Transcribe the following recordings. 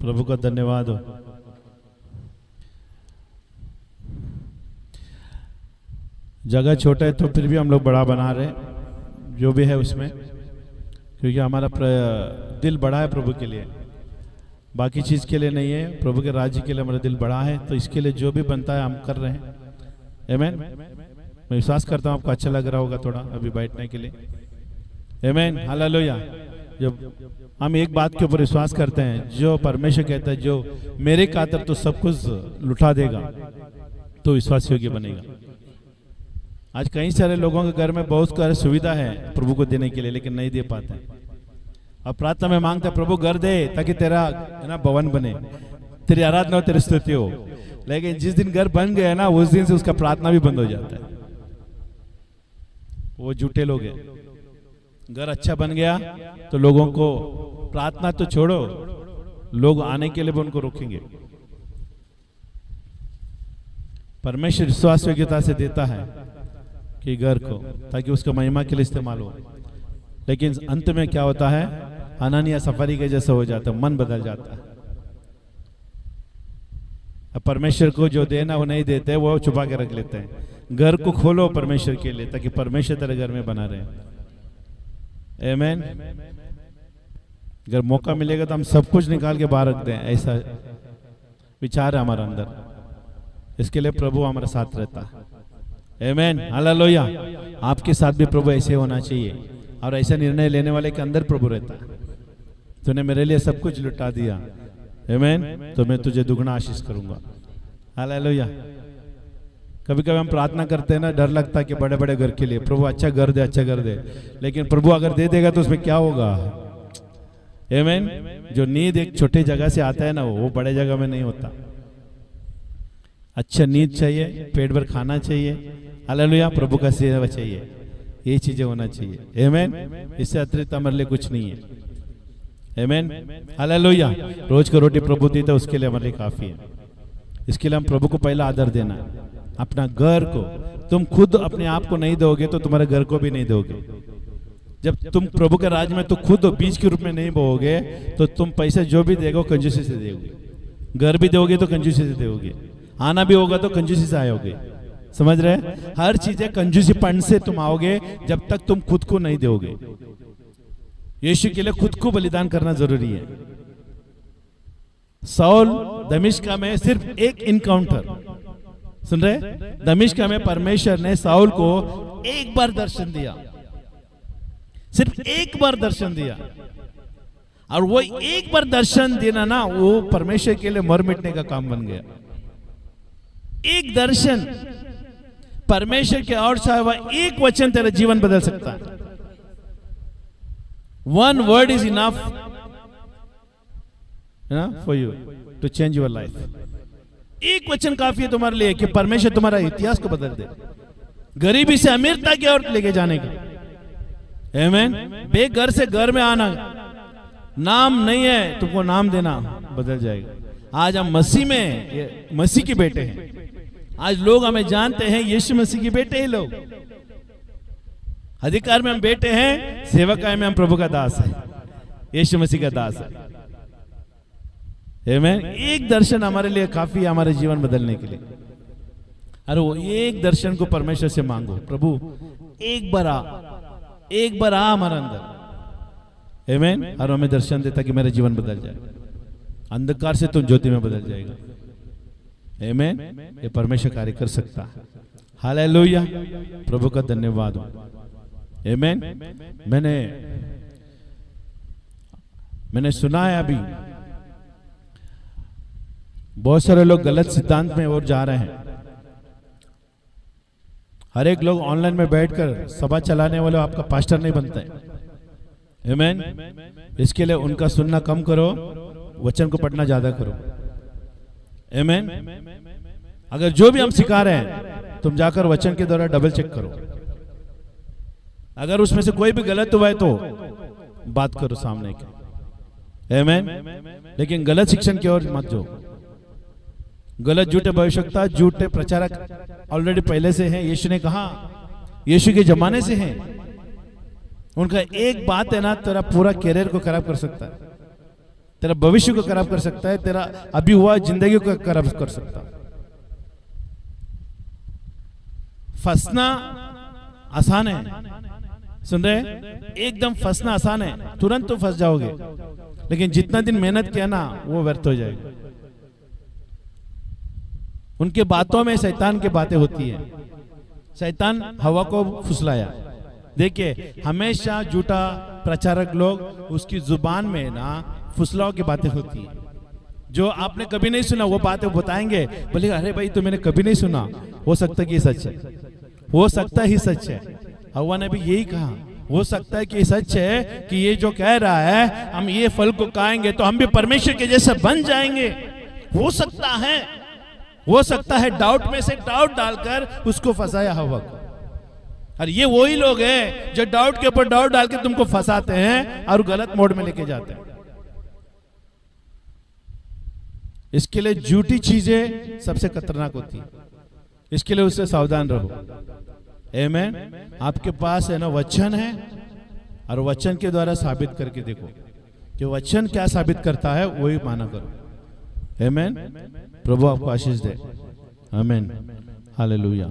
प्रभु का धन्यवाद हो। जगह छोटा है तो फिर भी हम लोग बड़ा बना रहे हैं जो भी है उसमें, क्योंकि हमारा दिल बड़ा है प्रभु के लिए, बाकी चीज़ के लिए नहीं है, प्रभु के राज्य के लिए हमारा दिल बड़ा है। तो इसके लिए जो भी बनता है हम कर रहे हैं। आमीन। मैं विश्वास करता हूँ आपको अच्छा लग रहा होगा थोड़ा अभी बैठने के लिए। आमीन, हालेलुया। जब हम एक बात के ऊपर विश्वास करते हैं, जो परमेश्वर कहता है जो मेरे खातिर तो सब कुछ लुटा देगा, तो विश्वास योग्य बनेगा। आज कई सारे लोगों के घर में बहुत सारी सुविधा है प्रभु को देने के लिए, लेकिन नहीं दे पाते हैं। अब प्रार्थना में मांगते हैं प्रभु घर दे ताकि तेरा ना भवन बने, तेरी आराधना हो, तेरी स्तुति हो। लेकिन जिस दिन घर बन गया ना, उस दिन से उसका प्रार्थना भी बंद हो जाता है। वो झूठे लोग हैं। घर अच्छा बन गया तो लोगों को प्रार्थना तो छोड़ो, लोग आने के लिए भी उनको रोकेंगे। परमेश्वर विश्वास योग्यता से देता है कि घर को, ताकि उसका महिमा के लिए इस्तेमाल हो। लेकिन अंत में क्या होता है, हनानिया सफारी के जैसा हो जाता है, मन बदल जाता है। अब परमेश्वर को जो देना वो नहीं देते, वो छुपा के रख लेते हैं। घर को खोलो परमेश्वर के लिए, ताकि परमेश्वर तेरे घर में बना रहे। आमीन। अगर मौका मिलेगा तो हम सब कुछ निकाल के बाहर रख दें, ऐसा विचार है हमारे अंदर। इसके लिए प्रभु हमारे साथ रहता है। आमीन, हालेलुया। आपके साथ भी प्रभु ऐसे होना चाहिए, और ऐसा निर्णय लेने वाले के अंदर प्रभु रहता है। तूने मेरे लिए सब कुछ लुटा दिया, आमीन, तो मैं तुझे दुगना आशीष करूंगा। हालेलुया। कभी कभी हम प्रार्थना करते हैं ना, डर लगता है कि बड़े बड़े घर के लिए, प्रभु अच्छा घर दे, अच्छा घर दे। लेकिन प्रभु अगर दे देगा तो उसमें क्या होगा। आमीन। जो नींद एक छोटी जगह से आता है ना, वो बड़े जगह में नहीं होता। अच्छा नींद चाहिए, पेट भर खाना चाहिए, हालेलुया, प्रभु का सेवा चाहिए, ये चीजें होना चाहिए। आमीन। इससे अतिरिक्त हमारे लिए कुछ नहीं है। आमीन, हालेलुया। रोज का रोटी प्रभु देता है, उसके लिए हमारे लिए काफी है। इसके लिए हम प्रभु को पहला आदर देना है। अपना घर को तुम खुद अपने आप को नहीं दोगे तो तुम्हारे घर को भी नहीं दोगे। जब तुम प्रभु के राज में तो खुद बीज के रूप में नहीं बोओगे, तो तुम पैसा जो भी देगो कंजूसी से दोगे। घर भी दोगे तो कंजूसी से दोगे, आना भी होगा तो कंजूसी से आओगे। समझ रहे? हर चीजें कंजूसीपन से तुम आओगे जब तक तुम खुद को नहीं दोगे। यीशु के लिए खुद को बलिदान करना जरूरी है। साउल दमिश्क में सिर्फ एक इनकाउंटर, सुन रहे? दमिश्क में परमेश्वर ने साउल को एक बार दर्शन दिया, सिर्फ एक बार दर्शन दिया, और वो एक बार दर्शन देना ना, वो परमेश्वर के लिए मर मिटने का काम बन गया। एक दर्शन परमेश्वर के और चाहे एक वचन तेरा जीवन बदल सकता है। One word is enough for you to change your life. एक वचन काफी है तुम्हारे लिए कि परमेश्वर तुम्हारा इतिहास को बदल दे, गरीबी से अमीरता की ओर लेके जाने का। आमीन। बेघर से घर में आना, नाम नहीं है तुमको नाम देना बदल जाएगा। आज हम मसीह में मसीह के बेटे हैं। आज लोग हमें जानते हैं यीशु मसीह के बेटे हैं। लोग अधिकार में हम बेटे हैं, सेवकाई में हम प्रभु का दास है, यीशु मसीह का दास है। आमीन। एक दर्शन हमारे लिए काफी है हमारे जीवन बदलने के लिए। अरे वो एक दर्शन को परमेश्वर से मांगो, प्रभु एक बार आ हमारे अंदर। आमीन। और हमें दर्शन देता कि मेरा जीवन बदल जाए, अंधकार से तुम ज्योति में बदल जाएगा। आमीन। ये परमेश्वर कार्य कर सकता है। हालेलुया। प्रभु का धन्यवाद हो। आमीन। मैंने सुना है अभी बहुत सारे लोग गलत सिद्धांत में और जा रहे हैं। हर एक लोग ऑनलाइन में बैठकर सभा चलाने वाले आपका पास्टर नहीं बनता है। आमीन। इसके लिए उनका सुनना कम करो, वचन को पढ़ना ज्यादा करो। आमीन। अगर जो भी हम सिखा रहे हैं तुम जाकर वचन के द्वारा डबल चेक करो। अगर उसमें से कोई भी गलत हुआ है तो बात करो सामने के। आमीन। लेकिन गलत शिक्षण की ओर मत जाओ। गलत झूठे भविष्यवक्ता, झूठे प्रचारक ऑलरेडी पहले से हैं। यीशु ने कहा, यीशु के जमाने से हैं। उनका एक बात है ना, तेरा पूरा कैरियर को खराब कर सकता है। तेरा भविष्य को खराब कर सकता है, तेरा अभी हुआ जिंदगी को खराब कर सकता है। फंसना आसान है, सुन रहे, एकदम फंसना आसान है, तुरंत तो फंस जाओगे, लेकिन जितना दिन मेहनत किया ना वो व्यर्थ हो जाएगा। उनके बातों में शैतान की बातें होती है। शैतान हवा को फुसलाया। देखिए, हमेशा झूठा प्रचारक लोग उसकी जुबान में ना फुसलाओं की बातें होती है। जो आपने कभी नहीं सुना वो बातें बताएंगे, बोले अरे भाई तो मैंने कभी नहीं सुना, हो सकता है कि सच है, हो सकता ही सच है। हवा ने भी यही कहा, हो सकता है कि सच है कि ये जो कह रहा है हम ये फल को खाएंगे तो हम भी परमेश्वर के जैसे बन जाएंगे। हो सकता है, हो सकता है। डाउट में से डाउट डालकर उसको फंसाया हवा को। और ये वही लोग हैं जो डाउट के ऊपर डाउट डाल के तुमको फंसाते हैं और गलत मोड में लेके जाते हैं। इसके लिए झूठी चीजें सबसे खतरनाक होती है, इसके लिए उससे सावधान रहो। आमीन। आपके पास है ना वचन है, और वचन के द्वारा साबित करके देखो कि वचन क्या साबित करता है, वही माना करो। आमीन। प्रभु आपको आशीष दे। आमीन। हालेलुया।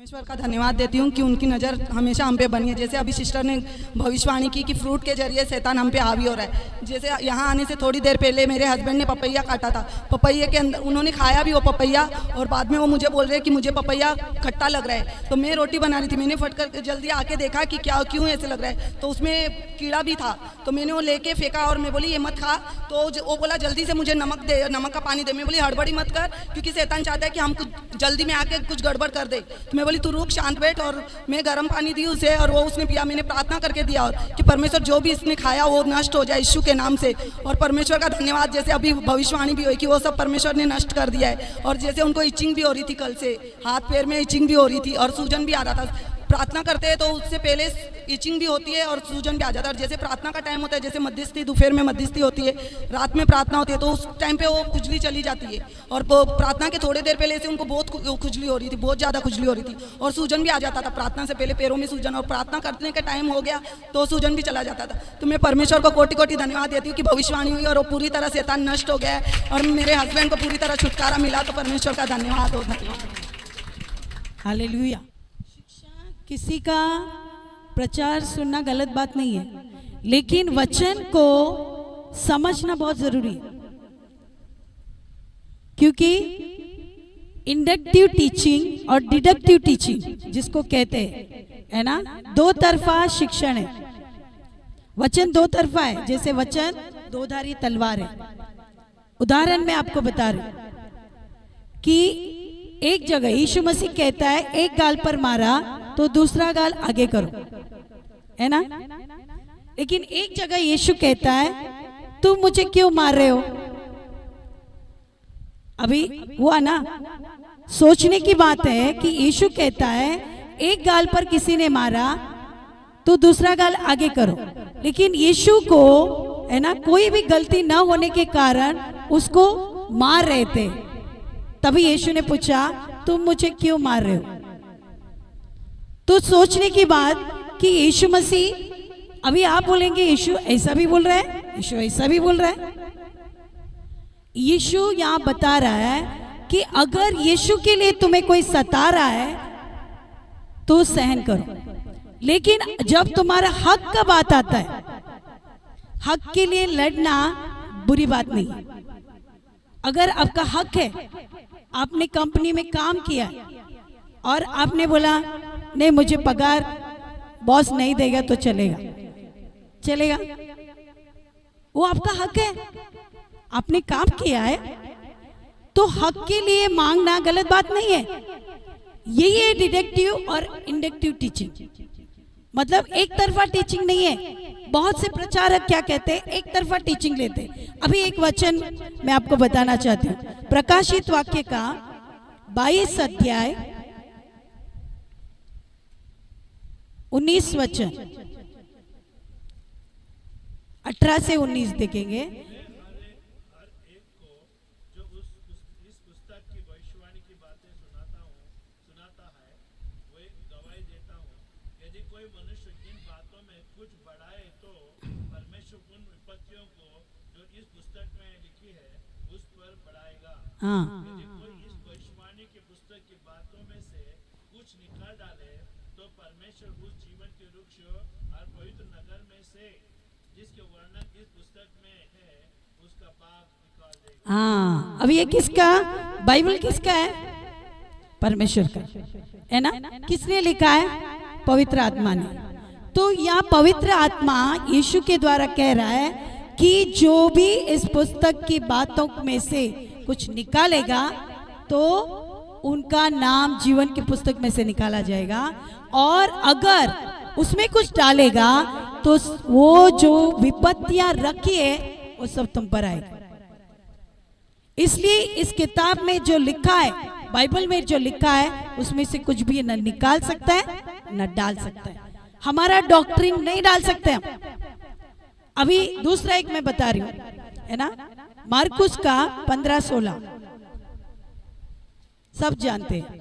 परमेश्वर का धन्यवाद देती हूँ कि उनकी नज़र हमेशा हम पे बनी है। जैसे अभी सिस्टर ने भविष्यवाणी की कि फ्रूट के जरिए शैतान हम पे हावी हो रहा है। जैसे यहाँ आने से थोड़ी देर पहले मेरे हस्बैंड ने पपैया काटा था, पपैये के अंदर उन्होंने खाया भी वो पपैया, और बाद में वो मुझे बोल रहे हैं कि मुझे पपैया खट्टा लग रहा है। तो मैं रोटी बना रही थी, मैंने फट कर जल्दी आके देखा कि क्या क्यों ऐसे लग रहा है, तो उसमें कीड़ा भी था। तो मैंने वो लेके फेंका और मैं बोली ये मत खा। तो वो बोला जल्दी से मुझे नमक दे, नमक का पानी दे। मैं बोली हड़बड़ी मत कर, क्योंकि शैतान चाहता है कि हम कुछ जल्दी में आके कुछ गड़बड़ कर दे। तो मैं बोली तू रुक, शांत बैठ। और मैं गर्म पानी दी उसे और वो उसने पिया। मैंने प्रार्थना करके दिया और कि परमेश्वर जो भी इसने खाया वो नष्ट हो जाए यीशु के नाम से। और परमेश्वर का धन्यवाद, जैसे अभी भविष्यवाणी भी हुई कि वो सब परमेश्वर ने नष्ट कर दिया है। और जैसे उनको इचिंग भी हो रही थी, कल से हाथ पैर में इचिंग भी हो रही थी और सूजन भी आ रहा था। प्रार्थना करते हैं तो उससे पहले इचिंग भी होती है और सूजन भी आ जाता है। और जैसे प्रार्थना का टाइम होता है, जैसे मध्यस्थी, दोपहर में मध्यस्थी होती है, रात में प्रार्थना होती है, तो उस टाइम पे वो खुजली चली जाती है। और वो प्रार्थना के थोड़ी देर पहले से उनको बहुत खुजली हो रही थी, बहुत ज़्यादा खुजली हो रही थी और सूजन भी आ जाता था। प्रार्थना से पहले पैरों में सूजन, और प्रार्थना करने का टाइम हो गया तो सूजन भी चला जाता था। तो मैं परमेश्वर को कोटि कोटि धन्यवाद देती हूँ कि भविष्यवाणी हुई और वो पूरी तरह शैतान नष्ट हो गया है और मेरे हस्बैंड को पूरी तरह छुटकारा मिला। तो परमेश्वर का धन्यवाद हो। धन्यवाद। हालेलुया। किसी का प्रचार सुनना गलत बात नहीं है, लेकिन वचन को समझना बहुत जरूरी है, क्योंकि इंडक्टिव टीचिंग और डिडक्टिव टीचिंग जिसको कहते हैं, है ना, दो तरफा शिक्षण है। वचन दो तरफा है, जैसे वचन दो धारी तलवार है। उदाहरण मैं आपको बता रही कि एक जगह यीशु मसीह कहता है एक गाल पर मारा तो दूसरा गाल आगे करो, है ना। लेकिन एक जगह यीशु कहता है तुम मुझे क्यों मार रहे हो। अभी हुआ ना, सोचने की बात है कि यीशु कहता है एक गाल पर किसी ने मारा तो दूसरा गाल आगे करो, लेकिन यीशु को, है ना, कोई भी गलती ना होने के कारण उसको मार रहे थे। तभी यीशु ने पूछा तुम मुझे क्यों मार रहे हो। तो सोचने की बात कि यीशु मसीह, अभी आप बोलेंगे यीशु ऐसा भी बोल रहा है, यीशु ऐसा भी बोल रहा है। यीशु यहाँ बता रहा है कि अगर यीशु के लिए तुम्हें कोई सता रहा है तो सहन करो, लेकिन जब तुम्हारा हक का बात आता है, हक के लिए लड़ना बुरी बात नहीं है। अगर आपका हक है, आपने कंपनी में काम किया और आपने बोला नहीं मुझे पगार बॉस नहीं देगा तो चलेगा, चलेगा, वो आपका हक है, आपने काम किया है, तो हक के लिए मांगना गलत बात नहीं है। यही है डिडक्टिव और इंडक्टिव टीचिंग, मतलब एक तरफा टीचिंग नहीं है। बहुत से प्रचारक क्या कहते हैं, एक तरफा टीचिंग लेते। अभी एक वचन मैं आपको बताना चाहती हूँ, प्रकाशित वाक्य का 22 अध्याय 19 वचन, 18 से 19 देखेंगे। कोई मनुष्य इन बातों में कुछ बढ़ाए तो परमेश्वर उन विपत्तियों को जो इस पुस्तक में लिखी है उस पर बढ़ाएगा। हाँ, यदि कोई इस भविष्यवाणी की पुस्तक की बातों में से कुछ निकाल डाले तो परमेश्वर उस जीवन के वृक्ष और पवित्र नगर में से जिसके वर्णन इस पुस्तक में है उसका भाग निकाल देगा। हाँ। अब ये किसका, बाइबल किसका है? परमेश्वर का है ना। किसने लिखा है? पवित्र आत्मा ने। तो यहाँ पवित्र आत्मा यीशु के द्वारा कह रहा है कि जो भी इस पुस्तक की बातों में से कुछ निकालेगा तो उनका नाम जीवन की पुस्तक में से निकाला जाएगा, और अगर उसमें कुछ डालेगा तो वो जो विपत्तियां रखी है वो सब तुम पर आएगा। इसलिए इस किताब में जो लिखा है, बाइबल में जो लिखा है, उसमें से कुछ भी न निकाल सकता है न डाल सकता है। हमारा डॉक्ट्रिन नहीं डाल सकते हम। अभी दूसरा एक मैं बता रही हूं, है ना, मार्कुस का 15-16 सब जानते हैं।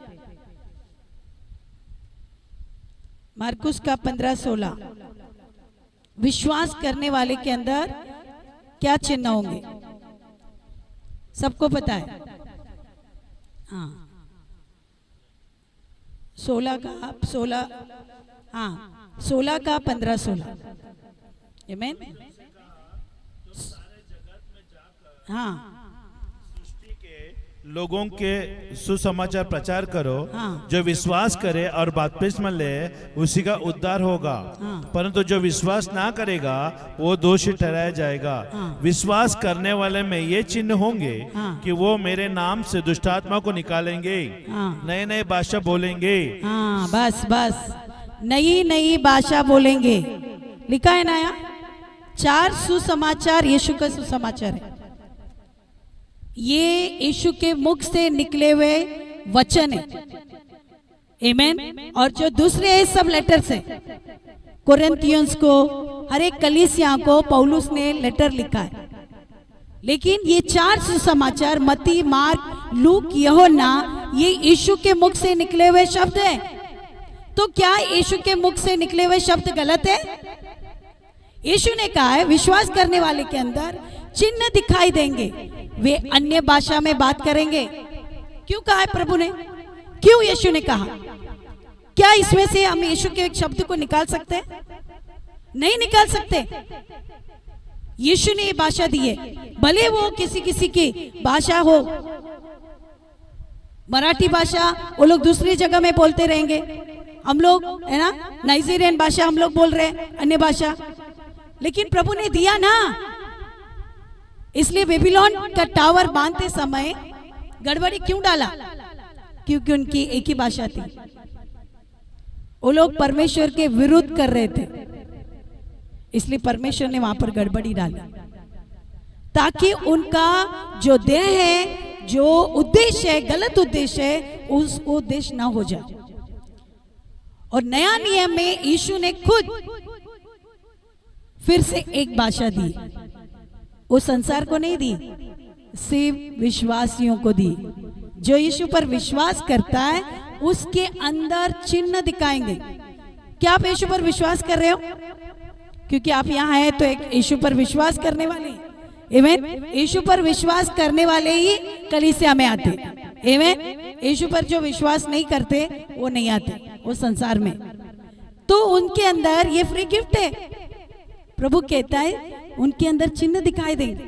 मार्कुस का 15-16 विश्वास करने वाले के अंदर क्या चिन्ह होंगे सबको पता है। हाँ, 16 का 15-16। आमीन। हाँ, सृष्टि के लोगों के सुसमाचार प्रचार करो। हाँ। जो विश्वास करे और बपतिस्मा ले उसी का उद्धार होगा। हाँ। परंतु जो विश्वास ना करेगा वो दोषी ठहराया जाएगा। हाँ। विश्वास करने वाले में ये चिन्ह होंगे हाँ। कि वो मेरे नाम से दुष्टात्मा को निकालेंगे, हाँ। नए नए भाषा बोलेंगे। हाँ, बस बस, नई नई भाषा बोलेंगे। लिखा है ना यहाँ, 4 सुसमाचार यीशु का सुसमाचार है। ये यीशु के मुख से निकले हुए वचन है। आमीन। और जो दूसरे है सब लेटर्स है। कोरिन्थियंस को, हर एक कलीसिया को पौलुस ने लेटर लिखा है। लेकिन ये 4 सुसमाचार, मत्ती, मार्क, लूक, यूहन्ना, ये यीशु के मुख से निकले हुए शब्द है। तो क्या यीशु के मुख से निकले हुए शब्द गलत है? यीशु ने कहा है विश्वास करने वाले के अंदर चिन्ह दिखाई देंगे, वे अन्य भाषा में बात करेंगे। क्यों कहा है प्रभु ने? क्यों यीशु ने कहा? क्या इसमें से हम यीशु के एक शब्द को निकाल सकते हैं? नहीं निकाल सकते। यीशु ने ये भाषा दी है, भले वो किसी किसी की भाषा हो। मराठी भाषा वो लोग दूसरी जगह में बोलते रहेंगे, हम लोग है ना नाइजीरियन भाषा हम लोग बोल रहे हैं, अन्य भाषा। लेकिन प्रभु ने दिया ना। इसलिए बेबीलोन का टावर बांधते समय गड़बड़ी क्यों डाला? क्योंकि उनकी एक ही भाषा थी। वो लोग परमेश्वर के विरुद्ध कर रहे थे, इसलिए परमेश्वर ने वहां पर गड़बड़ी डाली, ताकि उनका जो देह है, जो उद्देश्य है, गलत उद्देश्य है, उस उद्देश्य ना हो जाए। और नया नियम में यीशु ने खुद फिर से एक भाषा दी। वो संसार को नहीं दी, सिर्फ विश्वासियों को दी। जो यीशु पर विश्वास करता है उसके अंदर चिन्ह दिखाएंगे। क्या आप यीशु पर विश्वास कर रहे हो? क्योंकि आप यहाँ हैं तो एक यीशु पर विश्वास करने वाले। आमीन। यीशु पर विश्वास करने वाले ही कलीसिया में आते। आमीन। यीशु पर जो विश्वास नहीं करते वो नहीं आते, वो संसार में। तो उनके अंदर ये फ्री गिफ्ट है। प्रभु कहता है उनके अंदर चिन्ह दिखाई देंगे,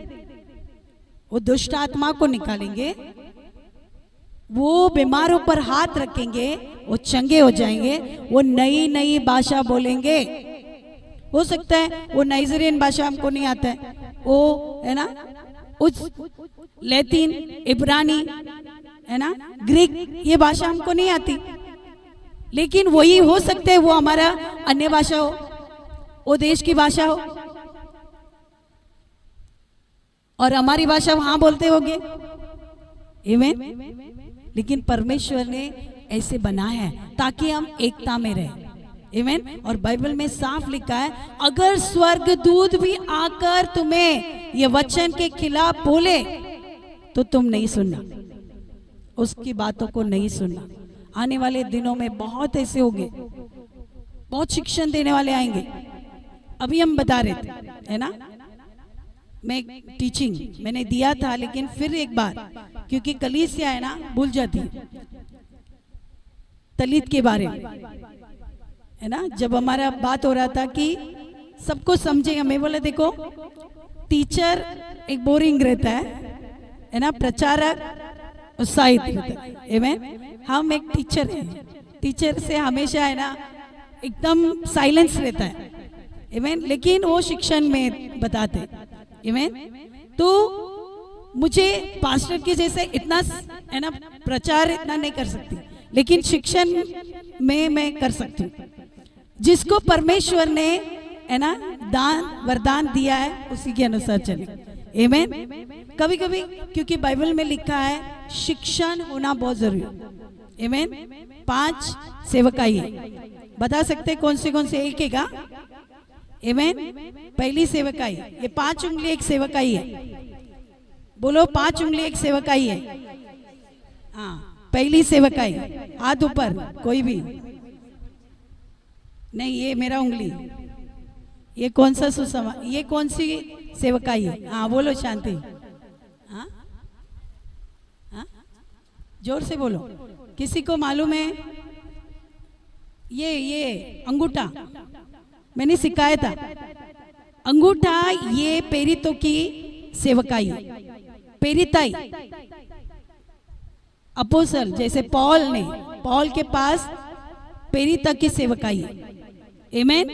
वो दुष्ट आत्मा को निकालेंगे, वो बीमारों पर हाथ रखेंगे, वो चंगे हो जाएंगे, वो नई नई भाषा बोलेंगे। हो सकता है वो नाइजीरियन भाषा हमको नहीं आता है, वो है ना उस लैटिन, इब्रानी, है ना ग्रीक, ये भाषा हमको नहीं आती। लेकिन वही हो सकते है वो हमारा अन्य भाषा हो, वो देश की भाषा हो, और हमारी भाषा वहां बोलते होंगे। आमीन। लेकिन परमेश्वर ने ऐसे बनाया है ताकि हम एकता में रहें। आमीन। और बाइबल में साफ लिखा है, अगर स्वर्गदूत भी आकर तुम्हें ये वचन के खिलाफ बोले तो तुम नहीं सुनना, उसकी बातों को नहीं सुनना। आने वाले दिनों में बहुत ऐसे होंगे, बहुत शिक्षण देने वाले आएंगे। अभी हम बता रहे थे, है ना, मैं टीचिंग मैंने दिया था, लेकिन फिर एक बार, क्योंकि कलीसिया है ना भूल जाती है दलित के बारे में, है ना। जब हमारा बात हो रहा था कि सबको समझेगा, मैं बोला देखो टीचर एक बोरिंग रहता है ना, प्रचारक उत्साहित रहता है। आमीन। हम एक टीचर हैं, टीचर से हमेशा है ना एकदम साइलेंस रहता है। आमीन। लेकिन वो शिक्षण में बताते। आमीन। तो मुझे पास्टर के जैसे इतना है ना प्रचार इतना नहीं कर सकती, लेकिन शिक्षण में मैं कर सकती हूँ। जिसको परमेश्वर ने है ना दान वरदान दिया है उसी के अनुसार चले। आमीन। कभी कभी क्योंकि बाइबल में लिखा है शिक्षण होना बहुत जरूरी है। आमीन। 5 सेवकाई है, बता सकते कौन से एक का? आमीन। पहली सेवकाई, ये 5 उंगली एक सेवकाई है। बोलो 5 उंगली एक सेवकाई है। हाँ, पहली सेवकाई, हाथ ऊपर, कोई भी नहीं, ये मेरा उंगली, ये कौन सा सुसमा, ये कौन सी सेवकाई है? हाँ बोलो शांति। हाँ हाँ, जोर से बोलो, किसी को मालूम है? ये अंगूठा मैंने सिखाया था। अंगूठा ये पेरितों की सेवकाई, पेरिताई। अपोस्तल जैसे पॉल के पास पेरिता की सेवकाई है। आमीन।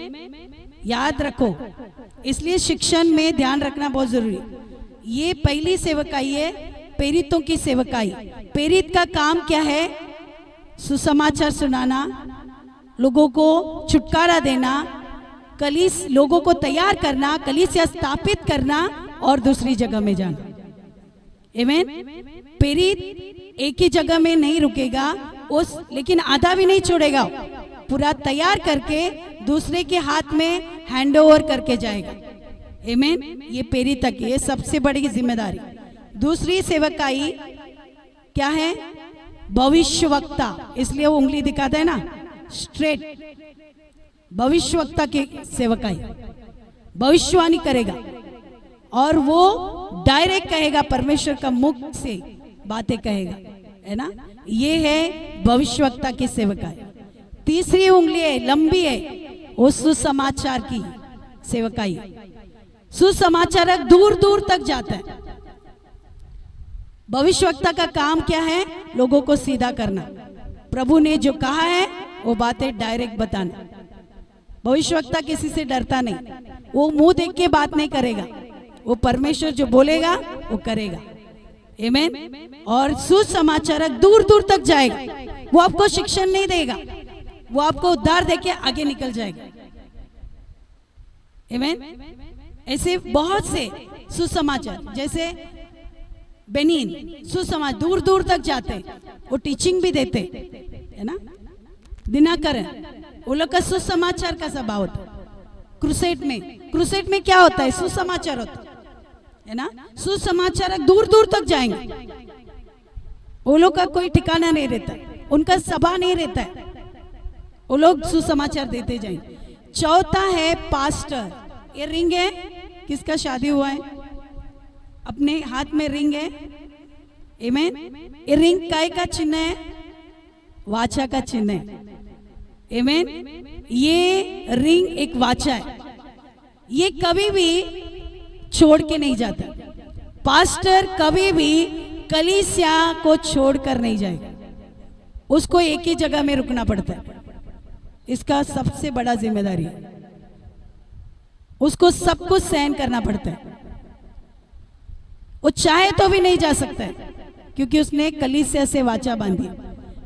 याद रखो, इसलिए शिक्षण में ध्यान रखना बहुत जरूरी है। ये पहली सेवकाई है, पेरितों की सेवकाई। पेरित का काम क्या है? सुसमाचार सुनाना, लोगों को छुटकारा देना, लोगों को तैयार करना, कलीसिया स्थापित करना और दूसरी जगह में जाना। आमीन। पेरित एक ही जगह में नहीं रुकेगा, लेकिन आधा भी नहीं छोड़ेगा, पूरा तैयार करके दूसरे के हाथ में हैंड ओवर करके जाएगा। आमीन। ये पेरित की ये सबसे बड़ी जिम्मेदारी। दूसरी सेवकाई क्या है? भविष्यवक्ता, इसलिए वो उंगली दिखाता है ना स्ट्रेट। भविष्यवक्ता की सेवकाई, भविष्यवाणी करेगा और वो डायरेक्ट कहेगा, परमेश्वर का मुख से बातें कहेगा, है ना। ये है भविष्यवक्ता की सेवकाई। तीसरी उंगली है, लंबी है, वो सुसमाचार की सेवकाई। सुसमाचारक दूर दूर तक जाता है। भविष्यवक्ता का काम क्या है? लोगों को सीधा करना, प्रभु ने जो कहा है वो बातें डायरेक्ट बताना। भविष्यवक्ता किसी से डरता नहीं, वो मुंह देख के बात नहीं करेगा, वो परमेश्वर जो बोलेगा वो करेगा। आमीन। और सुसमाचारक दूर दूर तक जाएगा, वो आपको शिक्षण नहीं देगा, वो आपको उद्धार देके आगे निकल जाएगा। आमीन। ऐसे बहुत से सुसमाचार, जैसे बेनीन सुसमाचार दूर दूर तक जाते, वो टीचिंग भी देते, है ना। दिनाकरण, वो लोग का सुसमाचार का स्वभाव होता है। क्रूसेड में क्या होता है? सुसमाचार होता है ना। सुसमाचारक दूर दूर तक जाएंगे, वो लोग का कोई ठिकाना नहीं रहता, उनका सभा नहीं रहता है, वो लोग सुसमाचार देते जाएंगे। चौथा है पास्टर। ये रिंग है, किसका शादी हुआ है? अपने हाथ में रिंग है। आमीन। ये रिंग काय का चिन्ह है? वाचा का चिन्ह है। आमीन। ये रिंग एक वाचा है, ये कभी भी छोड़ के नहीं जाता। पास्टर कभी भी कलीसिया को छोड़कर नहीं जाएगा, उसको एक ही जगह में रुकना पड़ता है। इसका सबसे बड़ा जिम्मेदारी है, उसको सब कुछ सहन करना पड़ता है। वो चाहे तो भी नहीं जा सकता है, क्योंकि उसने कलीसिया से वाचा बांधी,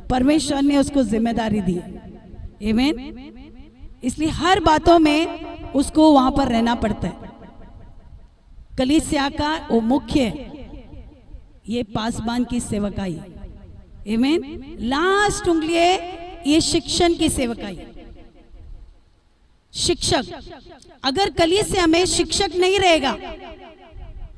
परमेश्वर ने उसको जिम्मेदारी दी। आमीन। इसलिए हर बातों में उसको वहां पर रहना पड़ता है। कलीसिया का वो मुख्य है, ये पासबान की सेवकाई। आमीन। लास्ट उंगली है, ये शिक्षण की सेवकाई। शिक्षक, अगर कलीसिया में शिक्षक नहीं रहेगा,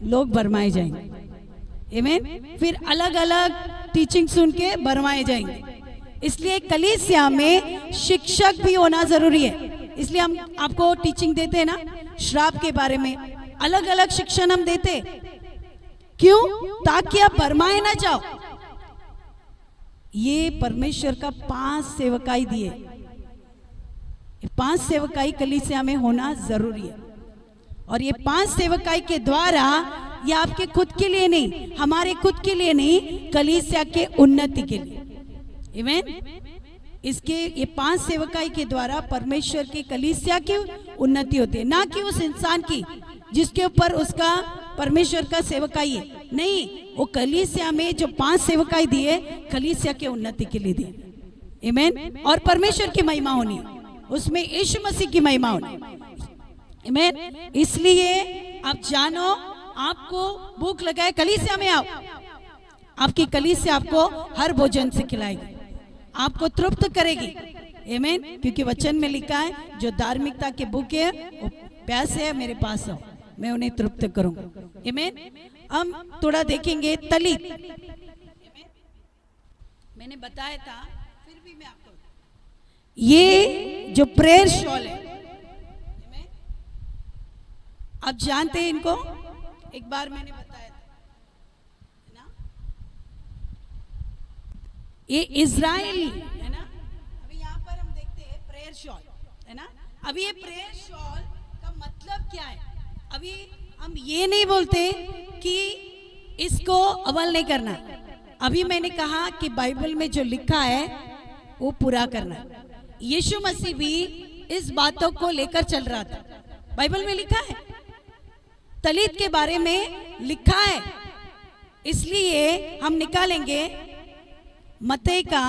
लोग भरमाए जाएंगे। आमीन। फिर अलग अलग टीचिंग सुन के भरमाए जाएंगे। इसलिए कलीसिया में शिक्षक भी होना जरूरी है। इसलिए हम आपको टीचिंग देते हैं ना, श्राप के बारे में अलग अलग शिक्षण हम देते। क्यों? ताकि आप भरमाए ना जाओ। ये परमेश्वर का 5 सेवकाई दिए, 5 सेवकाई कलीसिया में होना जरूरी है। और ये 5 सेवकाई के द्वारा, ये आपके खुद के लिए नहीं, हमारे खुद के लिए नहीं, कलीसिया के उन्नति के लिए। आमीन। इसके ये 5 सेवकाई के द्वारा परमेश्वर की कलीसिया की उन्नति होती है, ना कि उस इंसान की जिसके ऊपर उसका परमेश्वर का सेवकाई है। नहीं, वो कलीसिया में जो 5 सेवकाई दिए, कलीसिया के उन्नति के लिए दिए। आमीन। और परमेश्वर की महिमा होनी, उसमें यीशु मसीह की महिमा होनी। आमीन। इसलिए आप जानो, आपको भूख लगाए, कलीसिया में आओ। आपकी कलीसिया आपको हर भोजन से खिलाएगी, आपको तृप्त करेगी। आमीन। क्योंकि वचन में लिखा है, जो धार्मिकता के भूखे हैं वो प्यासे है, मेरे पास आओ, मैं उन्हें तृप्त करूंगा। आमीन। हम थोड़ा देखेंगे तलीत। मैंने बताया था, फिर भी मैं आपको, ये जो प्रेयर शॉल है, आप जानते हैं इनको, एक बार मैंने बताया था ना, ये इजराइल है ना। अभी यहाँ पर हम देखते हैं प्रेयर शॉल है ना। अभी ये प्रेयर शॉल का मतलब क्या है? अभी हम ये नहीं बोलते कि इसको अमल नहीं करना। अभी मैंने कहा कि बाइबल में जो लिखा है वो पूरा करना। यीशु मसीह भी इस बातों को लेकर चल रहा था। बाइबल में लिखा है, तलीत के बारे में लिखा है। इसलिए हम निकालेंगे मत्ती का,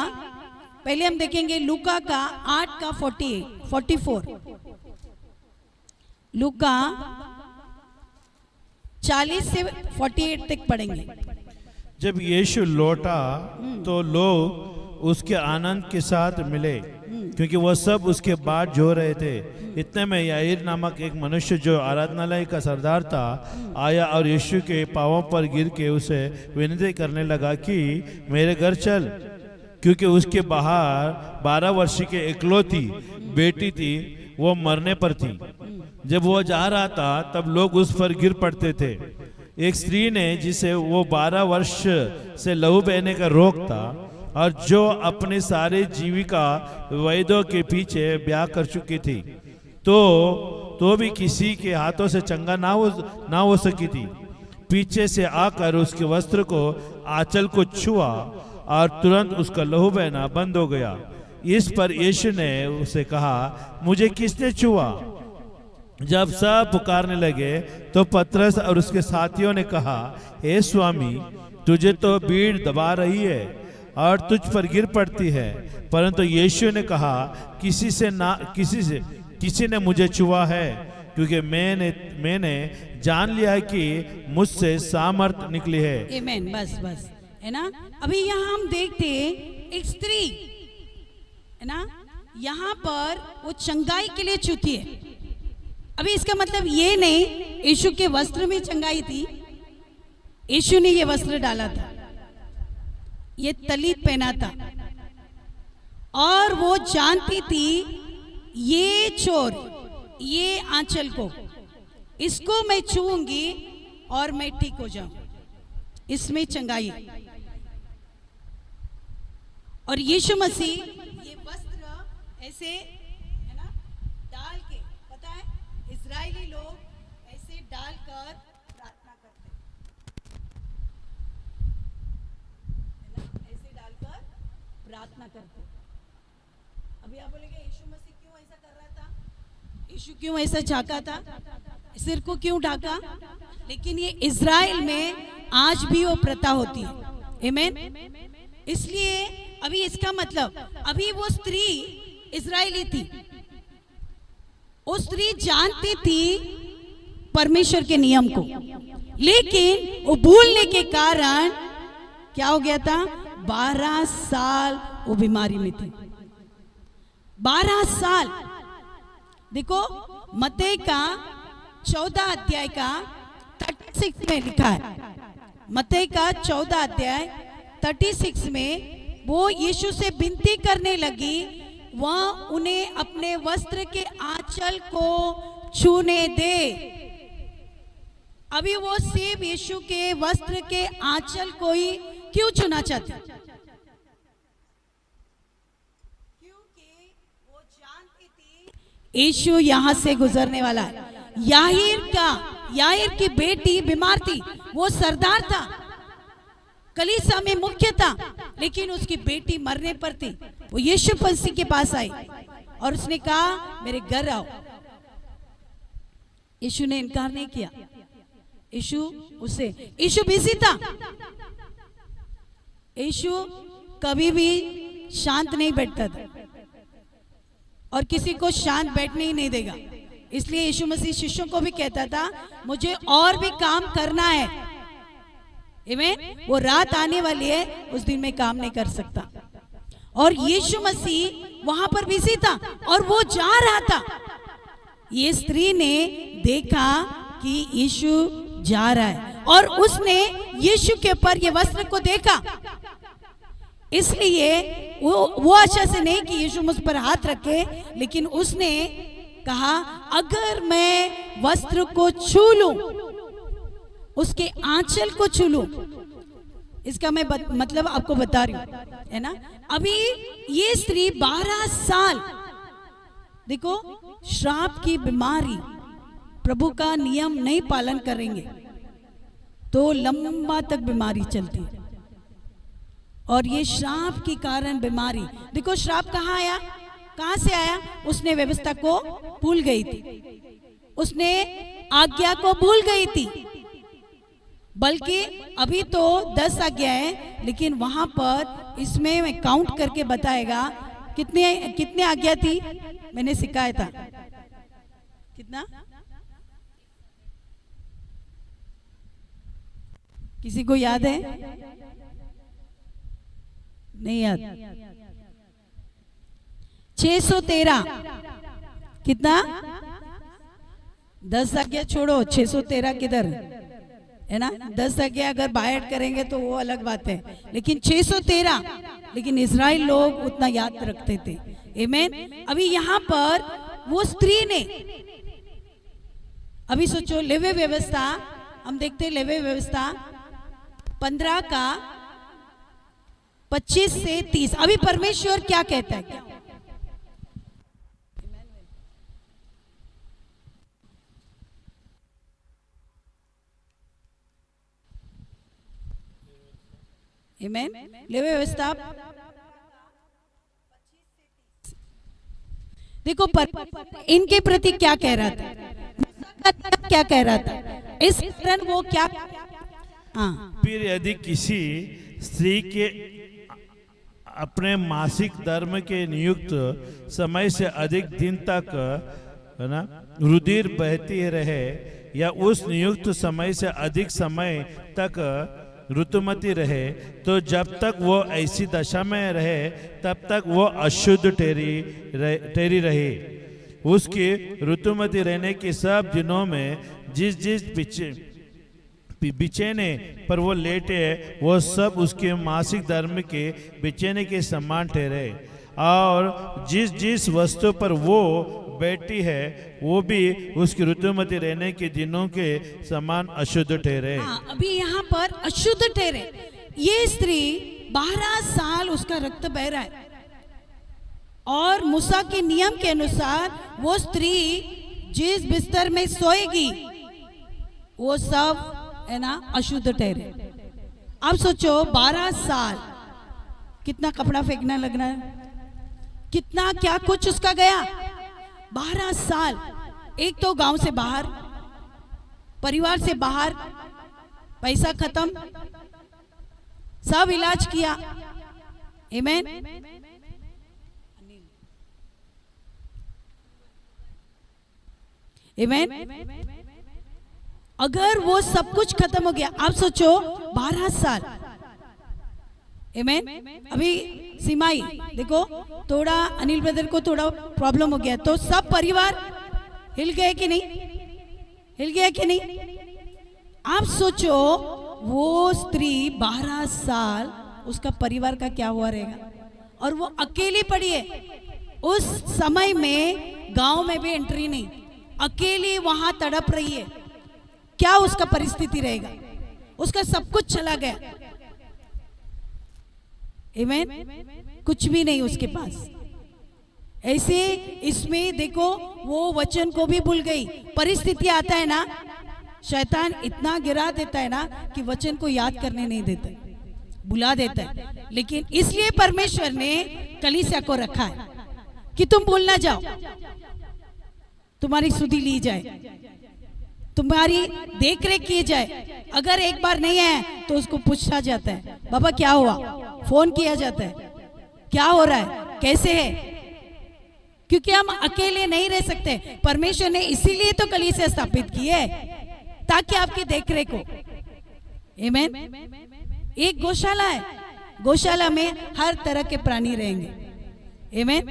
पहले हम देखेंगे लूका का 8 का 44, लूका 40 से 48 तक पढ़ेंगे। जब यीशु लौटा तो लोग उसके आनंद के साथ मिले, क्योंकि वह सब उसके बाद जो रहे थे। इतने में याईर नामक एक मनुष्य जो आराधनालय का सरदार था आया और यीशु के पांवों पर गिर के उसे विनती करने लगा कि मेरे घर चल, क्योंकि उसके बाहर 12 वर्ष की इकलौती बेटी थी, वो मरने पर थी। जब वो जा रहा था तब लोग उस पर गिर पड़ते थे। एक स्त्री ने, जिसे वो 12 वर्ष से लहू बहने का रोग था और जो अपने सारे जीविका वैद्यों के पीछे ब्याह कर चुकी थी, तो भी किसी के हाथों से चंगा ना हो सकी थी, पीछे से आकर उसके वस्त्र को, आंचल को छुआ और तुरंत उसका लहू बहना बंद हो गया। इस पर यीशु ने उसे कहा, मुझे किसने छुआ? जब सब पुकारने लगे तो पतरस और उसके साथियों ने कहा, हे स्वामी, तुझे तो भीड़ दबा रही है और तुझ पर गिर पड़ती है। परंतु यीशु ने कहा, किसी ने मुझे छुआ है, क्योंकि मैंने जान लिया है कि मुझसे सामर्थ निकली है। आमीन। बस है ना। अभी यहाँ हम देखते एक स्त्री है ना, यहाँ पर वो चंगाई के लिए छूती है। अभी इसका मतलब ये नहीं यीशु के वस्त्र में चंगाई थी, यीशु ने ये वस्त्र डाला था, ये तलीत पहना था, और वो जानती थी ये चोर, ये आंचल को, इसको मैं छूऊंगी और मैं ठीक हो जाऊं, इसमें चंगाई। और यीशु मसीह ये वस्त्र ऐसे है ना डाल के, पता है इजरायली लोग ऐसे डालकर प्रार्थना करते है ना, ऐसे डालकर प्रार्थना करते। अभी आप बोलेंगे यीशु मसीह क्यों ऐसा कर रहा था, यीशु क्यों ऐसा झांका था, सिर को क्यों ढाका? लेकिन ये इजराइल में आज भी वो प्रथा होती है। आमीन। इसलिए अभी इसका मतलब, अभी वो स्त्री इजरायली थी, वो स्त्री जानती थी परमेश्वर के नियम को, लेकिन वो भूलने के कारण क्या हो गया था, 12 साल वो बीमारी में थी। 12 साल। देखो मत्ती का 14 अध्याय का 36 में लिखा है, मत्ती का 14 अध्याय 36 में वो यीशु से विनती करने लगी, वह उन्हें अपने वस्त्र के आंचल को छूने दे। अभी वो सिर्फ यीशु के वस्त्र के आंचल को ही क्यों छूना चाहती? क्योंकि वो जानती थी यीशु यहाँ से गुजरने वाला है। याहीर की बेटी बीमार थी, वो सरदार था, कलीसिया में मुख्य था, लेकिन उसकी बेटी मरने पर थी। वो यीशु मसीह के पास आई और उसने कहा मेरे घर आओ। यीशु ने इनकार नहीं किया। यीशु बिजी था। यीशु कभी भी शांत नहीं बैठता था और किसी को शांत बैठने ही नहीं देगा। इसलिए यीशु मसीह शिष्यों को भी कहता था मुझे और भी काम करना है। आमीन। वो रात आने वाली है, उस दिन में काम नहीं कर सकता। और यीशु मसीह वहां पर बिजी था और वो जा रहा था। ये स्त्री ने देखा कि यीशु जा रहा है और उसने यीशु के ऊपर ये वस्त्र को देखा, इसलिए वो आशा से नहीं कि यीशु मुझ पर हाथ रखे, लेकिन उसने कहा अगर मैं वस्त्र को छू लूं, उसके आंचल को छू लूं। इसका मैं मतलब आपको बता रही हूं, है ना। अभी ये स्त्री 12 साल, देखो, श्राप की बीमारी, प्रभु का नियम नहीं पालन करेंगे तो लंबा तक बीमारी चलती है। और ये श्राप के कारण बीमारी, देखो श्राप कहाँ आया, कहाँ से आया? उसने व्यवस्था को भूल गई थी, उसने आज्ञा को भूल गई थी। बल्कि अभी तो 10 आज्ञा है, लेकिन वहां पर इसमें मैं काउंट करके बताएगा कितने आज्ञा थी। मैंने सिखाया था कितना, किसी को याद है? नहीं याद। 613 कितना? 10 आज्ञा छोड़ो, 613 किधर है ना। 10 आज्ञा अगर बायट करेंगे तो वो अलग बात है, लेकिन 613, लेकिन इजराइल लोग उतना याद रखते थे। आमीन। अभी यहाँ पर वो स्त्री ने, अभी सोचो लेवी व्यवस्था, हम देखते हैं लेवी व्यवस्था 15 का 25 से 30। अभी परमेश्वर क्या कहता है? क्या आमीन। लेवी व्यवस्था देखो इनके प्रति क्या कह रहा था, क्या कह रहा था, इस कारण वो क्या, हाँ। फिर यदि किसी स्त्री के अपने मासिक धर्म के नियुक्त समय से अधिक दिन तक, है ना, रुधिर बहती रहे या उस नियुक्त समय से अधिक समय तक ऋतुमती रहे, तो जब तक वो ऐसी दशा में रहे तब तक वो अशुद्ध ठहरी रहे। उसकी ऋतुमती रहने के सब दिनों में जिस बिछेने पर वो लेटे, वो सब उसके मासिक धर्म के बिछेने के समान ठहरे, और जिस वस्तु पर वो बैठी है वो भी उसकी ऋतुमती रहने के दिनों के समान अशुद्ध ठहरे। अभी यहाँ पर अशुद्ध ठहरे। ये स्त्री 12 साल उसका रक्त बह रहा है और मूसा के नियम के अनुसार वो स्त्री जिस बिस्तर में सोएगी वो सब, है ना, अशुद्ध ठहरे। अब सोचो 12 साल, कितना कपड़ा फेंकना लगना है, कितना क्या कुछ उसका गया। 12 साल, एक तो गांव से बाहर, परिवार से बाहर, पैसा खत्म, सब इलाज किया। आमीन। आमीन। अगर वो सब कुछ खत्म हो गया, आप सोचो 12 साल। आमीन। अभी सीमाई देखो, थोड़ा अनिल ब्रदर को थोड़ा प्रॉब्लम हो गया तो सब परिवार हिल गए कि नहीं, हिल गया कि नहीं। आप सोचो वो स्त्री 12 साल उसका परिवार का क्या हुआ रहेगा। और वो अकेली पड़ी है, उस समय में गांव में भी एंट्री नहीं, अकेली वहां तड़प रही है, क्या उसका परिस्थिति रहेगा। उसका सब कुछ चला गया, आमीन, कुछ भी नहीं उसके पास। ऐसे इसमें देखो वो वचन को भी भूल गई। परिस्थिति आता है ना, शैतान इतना गिरा देता है ना कि वचन को याद करने नहीं देता, बुला देता है। लेकिन इसलिए परमेश्वर ने कलीसिया को रखा है कि तुम भूल ना जाओ, तुम्हारी सुधि ली जाए, तुम्हारी देख रेख की जाए। अगर एक बार नहीं है तो उसको पूछा जाता है, बाबा क्या हुआ, फोन किया जाता है, क्या हो रहा है, कैसे है, क्योंकि हम अकेले नहीं रह सकते। परमेश्वर ने इसीलिए तो कलीसिया स्थापित की है, ताकि आपकी देखरेख हो। आमीन। एक गौशाला है, गौशाला में हर तरह के प्राणी रहेंगे, आमीन,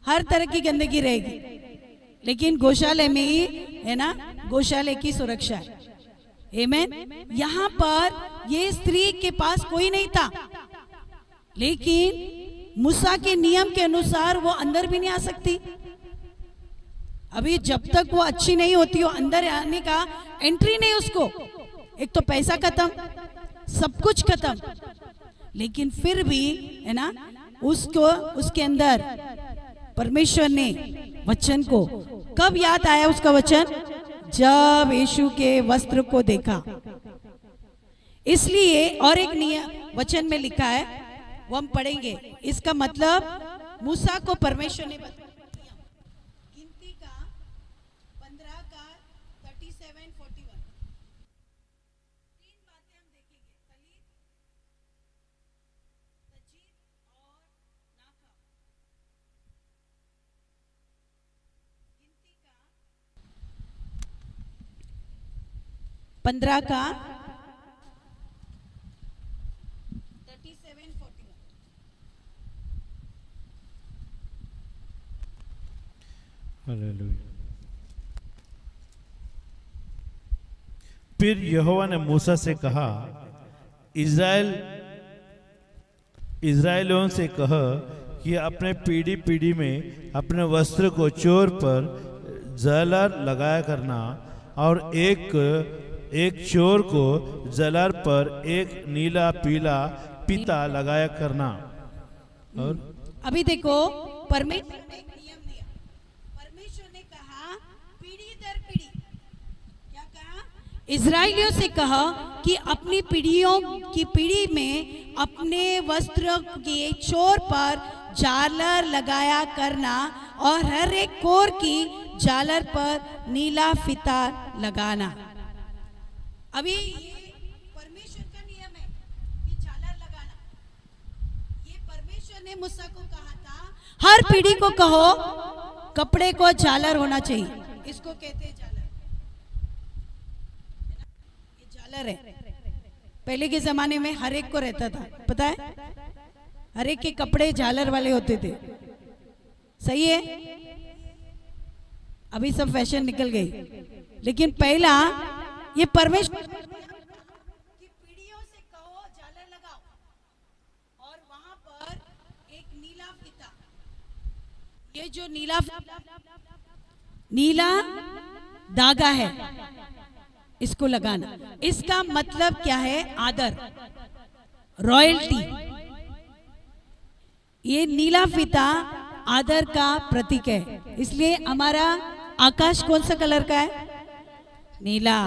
हर तरह की गंदगी रहेगी, लेकिन गौशाले में ही है ना, गौशाले की सुरक्षा है। आमीन। यहाँ पर ये स्त्री के पास कोई नहीं था, लेकिन मूसा के नियम के अनुसार वो अंदर भी नहीं आ सकती। अभी जब तक वो अच्छी नहीं होती हो, अंदर आने का एंट्री नहीं उसको। एक तो पैसा खत्म, सब कुछ खत्म, लेकिन फिर भी है ना, उसको उसके अंदर परमेश्वर ने वचन को कब याद आया, उसका वचन जब यीशु के वस्त्र को देखा। इसलिए और एक नियम वचन में लिखा है, वो हम पढ़ेंगे। इसका मतलब मूसा को परमेश्वर ने बताया, गिनती का 15 का 37, 41। तीन बातें हम देखेंगे, तलीत, तजीद और नाका। गिनती का 15 का 37, 41। हालेलुया। फिर यहोवा ने मूसा से कहा, इज़राइलियों से कह कि अपने पीढ़ी पीढ़ी में अपने वस्त्र को चोर पर जलर लगाया करना, और एक चोर को जलर पर एक नीला पीला पीता लगाया करना। और अभी देखो परमेश्वर ने एक नियम दिया। परमेश्वर ने कहा पीढ़ी दर पीढ़ी, क्या कहा, इजराइलियों से कहा कि अपनी पीढ़ियों की पीढ़ी में अपने वस्त्र के चोर पर झालर लगाया करना, और हर एक कोर की झालर पर नीला फीता लगाना। अभी ये परमेश्वर का नियम है कि झालर लगाना। ये परमेश्वर ने मूसा को कहा था, हर पीढ़ी को कहो कपड़े को झालर होना चाहिए। इसको कहते हैं झालर, ये झालर है। पहले के जमाने में हर एक को रहता था, पता है, हर एक के कपड़े झालर वाले होते थे। सही है, अभी सब फैशन निकल गई, लेकिन पहला ये परमेश्वर की पीढ़ियों से कहो झालर लगाओ, और वहां पर एक नीला फीता, ये जो नीला धागा है, इसको लगाना। इसका मतलब क्या है, आदर, रॉयल्टी। ये नीला फीता आदर का प्रतीक है, इसलिए हमारा आकाश कौन सा कलर का है, नीला।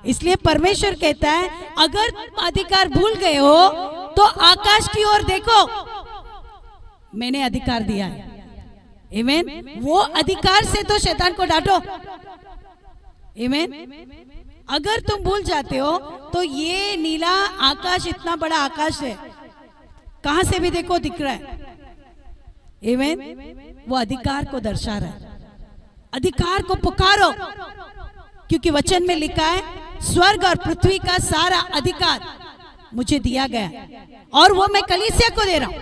इसलिए परमेश्वर कहता है अगर तुम अधिकार भूल गए हो तो आकाश की ओर देखो, मैंने अधिकार दिया है। आमीन। वो अधिकार से तो शैतान को डांटो। आमीन। अगर तुम भूल जाते हो तो ये नीला आकाश, इतना बड़ा आकाश है, कहां से भी देखो दिख रहा है। आमीन। वो अधिकार को दर्शा रहा है। अधिकार को पुकारो, क्योंकि वचन में लिखा है स्वर्ग और पृथ्वी का सारा अधिकार मुझे दिया गया, और वो मैं कलीसिया को दे रहा हूं।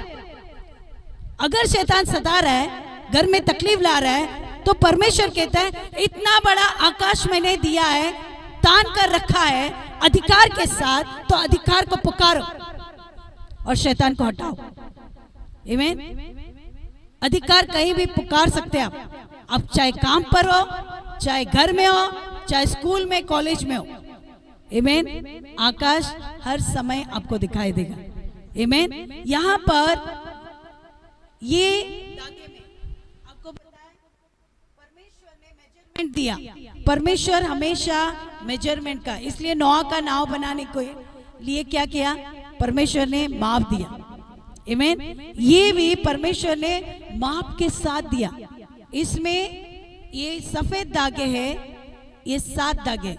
अगर शैतान सता रहा है, घर में तकलीफ ला रहा है, तो परमेश्वर कहता है इतना बड़ा आकाश मैंने दिया है, तान कर रखा है अधिकार के साथ, तो अधिकार को पुकारो और शैतान को हटाओ। आमीन। अधिकार कहीं भी पुकार सकते हैं आप चाहे काम पर हो, चाहे घर में हो, चाहे स्कूल में, कॉलेज में हो। आमीन। आकाश हर समय आपको दिखाई देगा। आमीन। यहाँ पर ये आपको बताया परमेश्वर ने मेजरमेंट दिया। परमेश्वर हमेशा मेजरमेंट का, इसलिए नोआ का नाव बनाने को लिए क्या किया, परमेश्वर ने माप दिया। आमीन। ये भी परमेश्वर ने माप के साथ दिया। इसमें ये सफेद धागे हैं, ये 7 धागे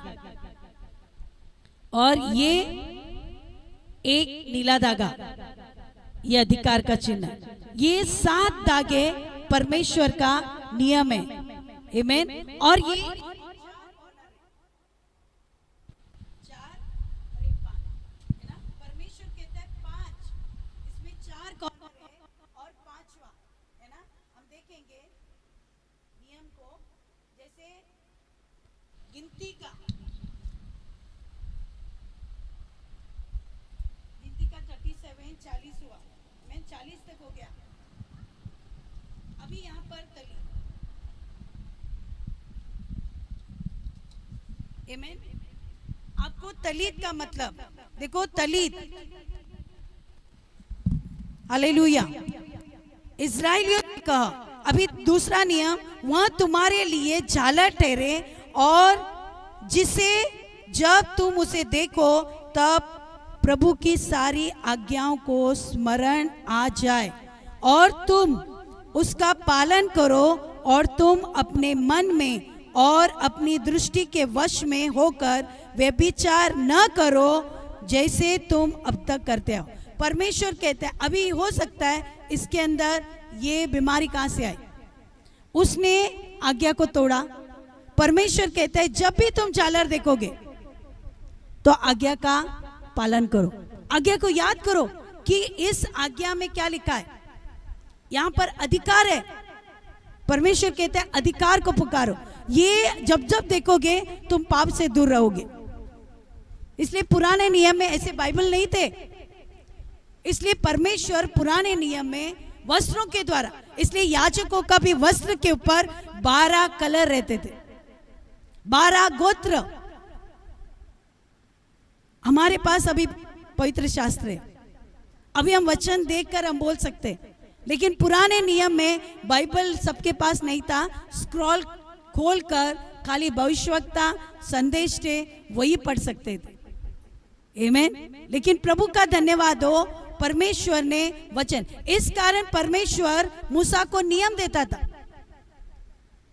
और ये एक नीला धागा, ये अधिकार का चिन्ह है। ये 7 धागे परमेश्वर का नियम है। आमीन। और ये 4 और 5 है ना। परमेश्वर कहता है 5, इसमें 4 कॉर्नर है और 5वां है ना। हम देखेंगे नियम को, जैसे गिनती का 37 40 हुआ, मैं 40 तक हो गया। अभी यहाँ पर तली। आमीन। आपको तलीत का मतलब देखो, तलीत हालेलुया इस्राएलियों ने कहा। अभी दूसरा नियम, वह तुम्हारे लिए झालर ठहरे और जिसे जब तुम उसे देखो तब प्रभु की सारी आज्ञाओं को स्मरण आ जाए और तुम उसका पालन करो और तुम अपने मन में और अपनी दृष्टि के वश में होकर व्यभिचार न करो जैसे तुम अब तक करते हो। परमेश्वर कहते हैं, अभी हो सकता है इसके अंदर ये बीमारी कहाँ से आई, उसने आज्ञा को तोड़ा। परमेश्वर कहता है जब भी तुम झालर देखोगे तो आज्ञा का पालन करो। आज्ञा को याद करो कि इस आज्ञा में क्या लिखा है। यहां पर अधिकार है। परमेश्वर कहता है अधिकार को पुकारो। ये जब जब देखोगे तुम पाप से दूर रहोगे। इसलिए पुराने नियम में ऐसे बाइबल नहीं थे, इसलिए परमेश्वर पुराने नियम में वस्त्रों के द्वारा, इसलिए याजकों का भी वस्त्र के ऊपर 12 कलर रहते थे, 12 गोत्र। हमारे पास अभी पवित्र शास्त्र है, अभी हम वचन देखकर हम बोल सकते, लेकिन पुराने नियम में बाइबल सबके पास नहीं था। स्क्रॉल खोलकर खाली भविष्यवक्ता संदेश थे वही पढ़ सकते थे। आमीन। लेकिन प्रभु का धन्यवाद हो, परमेश्वर ने वचन, इस कारण परमेश्वर मूसा को नियम देता था।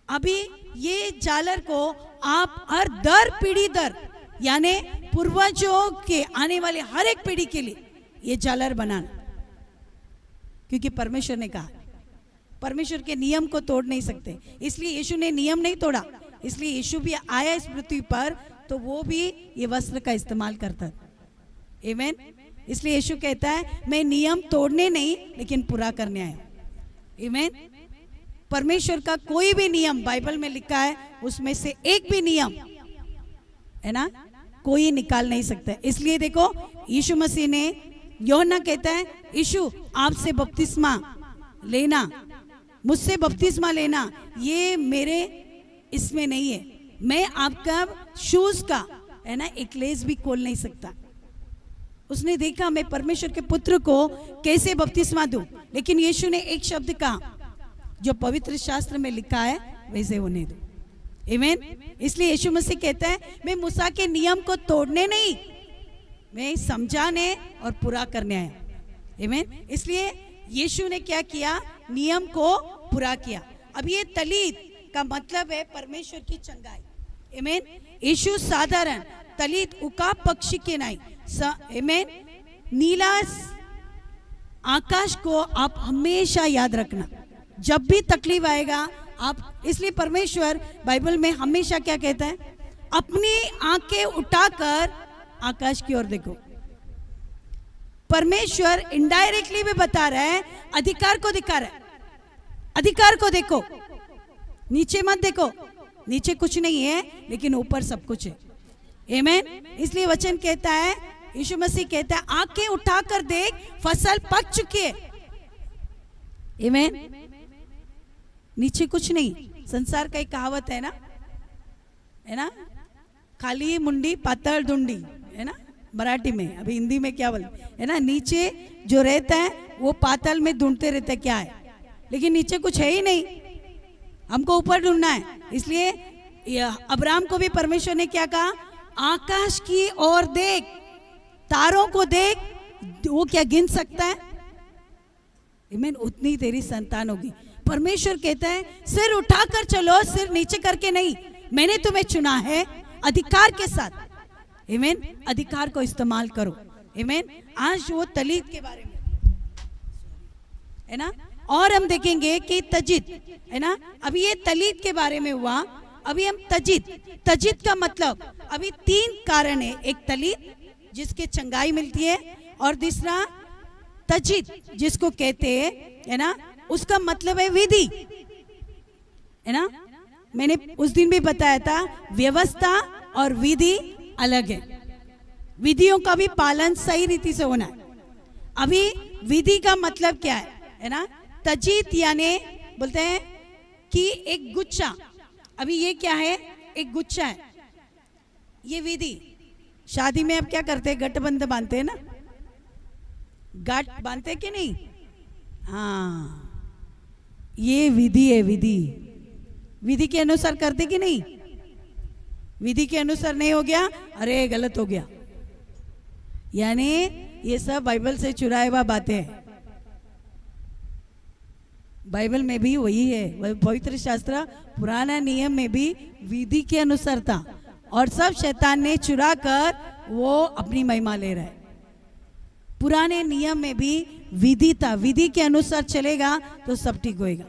अभी ये झालर को आप हर दर पीढ़ी दर, यानी पूर्वजों के आने वाले हर एक पीढ़ी के लिए ये झालर बनाना, क्योंकि परमेश्वर ने कहा। परमेश्वर के नियम को तोड़ नहीं सकते, इसलिए यीशु ने नियम नहीं तोड़ा। इसलिए यीशु भी आया इस पृथ्वी पर तो वो भी ये वस्त्र का इस्तेमाल करता था। आमीन। इसलिए यीशु कहता है मैं नियम तोड़ने नहीं लेकिन पूरा करने आया। आमीन। परमेश्वर का कोई भी नियम बाइबल में लिखा है, उसमें से एक भी नियम है ना कोई निकाल नहीं सकता। इसलिए देखो यीशु मसीह ने, यूहन्ना कहता है यीशु आपसे बपतिस्मा लेना, मुझसे बपतिस्मा लेना, ये मेरे इसमें नहीं है। मैं आपका शूज का है ना एक लेस भी खोल नहीं सकता। उसने देखा मैं परमेश्वर के पुत्र को कैसे बपतिस्मा दूं, लेकिन यीशु ने एक शब्द कहा जो पवित्र शास्त्र में लिखा है वैसे होने दो। आमीन। इसलिए यीशु मसीह कहता है मैं मूसा के नियम को तोड़ने नहीं, मैं समझाने और पूरा करने आया। आमीन। इसलिए यीशु ने क्या किया, नियम को पूरा किया। अब ये तलीत का मतलब है परमेश्वर की चंगाई। आमीन। यीशु साधारण तलीत उकाब पक्षी के नहीं। आमीन। नीला आकाश को आप हमेशा याद रखना, जब भी तकलीफ आएगा आप। इसलिए परमेश्वर बाइबल में हमेशा क्या कहता है, अपनी आंखें उठाकर आकाश की ओर देखो। परमेश्वर इनडायरेक्टली भी बता रहा है, अधिकार को दिखा रहा है, अधिकार को देखो, नीचे मत देखो, नीचे कुछ नहीं है लेकिन ऊपर सब कुछ है। आमीन। इसलिए वचन कहता है यीशु मसीह कहता है आंखें उठाकर देख, फसल पक चुकी है। आमीन। नीचे कुछ नहीं। संसार का एक कहावत है ना, खाली मुंडी पातल डुंडी, है ना मराठी में, अभी हिंदी में क्या बोलते है ना, नीचे जो रहता है वो पातल में ढूंढते रहते क्या है, लेकिन नीचे कुछ है ही नहीं, हमको ऊपर ढूंढना है। इसलिए अब्राहम को भी परमेश्वर ने क्या कहा, आकाश की ओर देख, तारों को देख, वो क्या गिन सकता है? आमीन। उतनी तेरी संतान होगी। परमेश्वर कहता है सिर उठाकर चलो, सिर नीचे करके नहीं। मैंने तुम्हें चुना है अधिकार के साथ। आमीन। अधिकार को इस्तेमाल करो। आमीन। आज वो तलीत के बारे में है ना, और हम देखेंगे कि तजित है ना, अभी ये तलीत के बारे में हुआ, अभी हम तजित का मतलब, अभी 3 कारण है। एक तलीत जिसके चंगाई मिलती है, और दूसरा तजित जिसको कहते हैं, है ना, उसका मतलब है विधि, है ना। मैंने उस दिन भी बताया था व्यवस्था और विधि अलग है। विधियों का भी पालन सही रीति से होना है। अभी विधि का मतलब क्या है ना, तजित यानी बोलते हैं कि एक गुच्छा, अभी ये क्या है, एक गुच्छा है, ये विधि। शादी में अब क्या करते हैं, गठबंध बांधते हैं ना, गांठ बांधते कि नहीं? हाँ, ये विधि है। विधि के अनुसार करते कि नहीं? विधि के अनुसार नहीं हो गया, अरे गलत हो गया। यानी ये सब बाइबल से चुराया हुआ बातें हैं। बाइबल में भी वही है, पवित्र शास्त्र पुराना नियम में भी विधि के अनुसार था, और सब शैतान ने चुरा कर वो अपनी महिमा ले रहा है। पुराने नियम में भी विधि था, विधि के अनुसार चलेगा तो सब ठीक होएगा।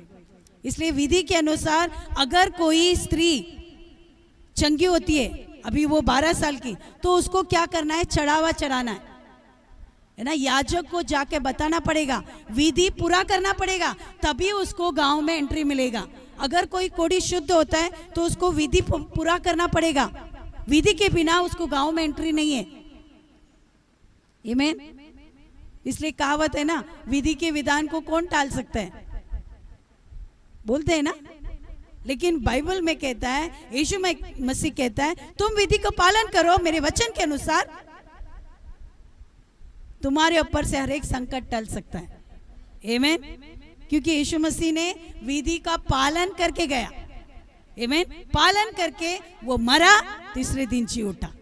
इसलिए विधि के अनुसार अगर कोई स्त्री चंगी होती है, अभी वो 12 साल की, तो उसको क्या करना है, चढ़ावा चढ़ाना है ना, याजक को जाके बताना पड़ेगा, विधि पूरा करना पड़ेगा, तभी उसको गांव में एंट्री मिलेगा। अगर कोई कोढ़ी शुद्ध होता है तो उसको विधि पूरा करना पड़ेगा, विधि के बिना उसको गांव में एंट्री नहीं है। आमीन। इसलिए कहावत है ना, विधि के विधान को कौन टाल सकता है, बोलते हैं ना। लेकिन बाइबल में कहता है, यीशु मसीह कहता है, तुम विधि का पालन करो मेरे वचन के अनुसार, तुम्हारे ऊपर से हर एक संकट टल सकता है। आमीन। क्योंकि यीशु मसीह ने विधि का पालन करके गया। आमीन। पालन करके वो मरा, तीसरे दिन जी उठा।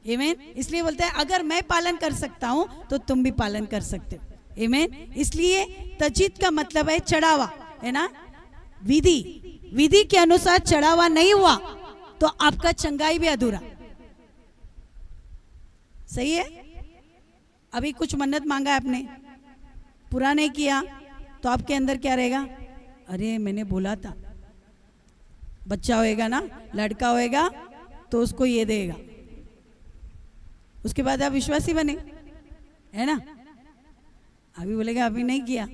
आमीन। इसलिए बोलता है अगर मैं पालन कर सकता हूं तो तुम भी पालन कर सकते हो। आमीन। इसलिए तजित का मतलब है चढ़ावा, है ना, विधि के अनुसार चढ़ावा नहीं हुआ तो आपका चंगाई भी अधूरा। सही है। अभी कुछ मन्नत मांगा आपने, पूरा नहीं किया, तो आपके अंदर क्या रहेगा, अरे मैंने बोला था, बच्चा होएगा ना, लड़का होएगा तो उसको ये देगा, उसके बाद आप विश्वासी बने, है ना। अभी बोलेगा अभी नहीं किया,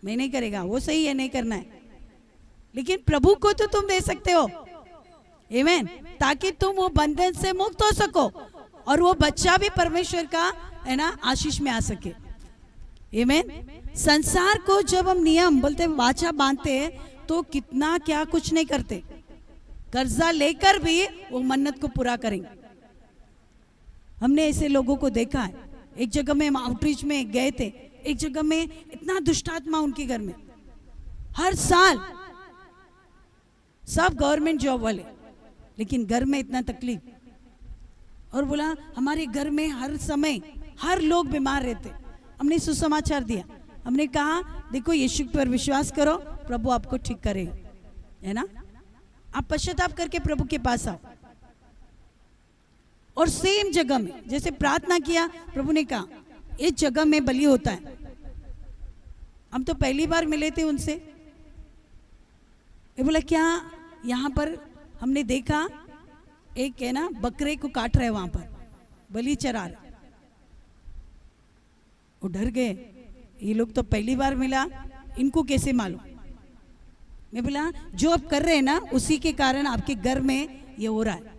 मैं नहीं करेगा, वो सही है, नहीं करना है, लेकिन प्रभु को तो तुम दे सकते हो। आमीन। ताकि तुम वो बंधन से मुक्त हो सको और वो बच्चा भी परमेश्वर का, है ना, आशीष में आ सके। आमीन। संसार को जब हम नियम बोलते वाचा बांधते हैं तो कितना क्या कुछ नहीं करते, कर्जा लेकर भी वो मन्नत को पूरा करेंगे। हमने ऐसे लोगों को देखा है। एक जगह में हम आउटरीच में गए थे, एक जगह में इतना दुष्टात्मा उनके घर में, हर साल सब गवर्नमेंट जॉब वाले, लेकिन घर में इतना तकलीफ, और बोला हमारे घर में हर समय हर लोग बीमार रहते। हमने सुसमाचार दिया, हमने कहा देखो यीशु पर विश्वास करो, प्रभु आपको ठीक करेगा, है ना। आप पश्चाताप करके प्रभु के पास आओ। और सेम जगह में जैसे प्रार्थना किया, प्रभु ने कहा इस जगह में बलि होता है। हम तो पहली बार मिले थे उनसे, ये बोला क्या, यहाँ पर हमने देखा एक है ना बकरे को काट रहे, वहां पर बलि चरा रहे। वो डर गए, ये लोग तो पहली बार मिला, इनको कैसे मालूम। मैं बोला जो आप कर रहे हैं ना उसी के कारण आपके घर में ये हो रहा है।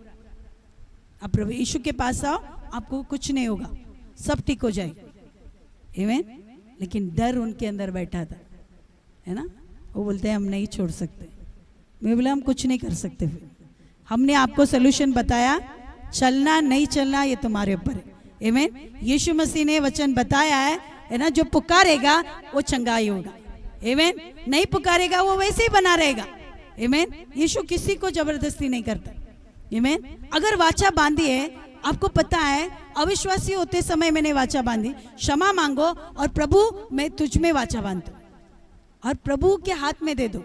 आप प्रभु यीशु के पास आओ, आपको कुछ नहीं होगा, सब ठीक हो जाएगा। आमीन। लेकिन डर उनके अंदर बैठा था, है ना। वो बोलते हैं हम नहीं छोड़ सकते। मैं बोला हम कुछ नहीं कर सकते। फिर हमने आपको सोल्यूशन बताया, चलना नहीं चलना ये तुम्हारे ऊपर है। आमीन। यीशु मसीह ने वचन बताया है ना, जो पुकारेगा वो चंगाई होगा। आमीन। नहीं पुकारेगा वो वैसे ही बना रहेगा। आमीन। यीशु किसी को जबरदस्ती नहीं करता। आमीन। अगर वाचा बांधी है, आपको पता है अविश्वासी होते समय मैंने वाचा बांधी, क्षमा मांगो और प्रभु मैं तुझ में वाचा बांधता हूं, और प्रभु के हाथ में दे दो,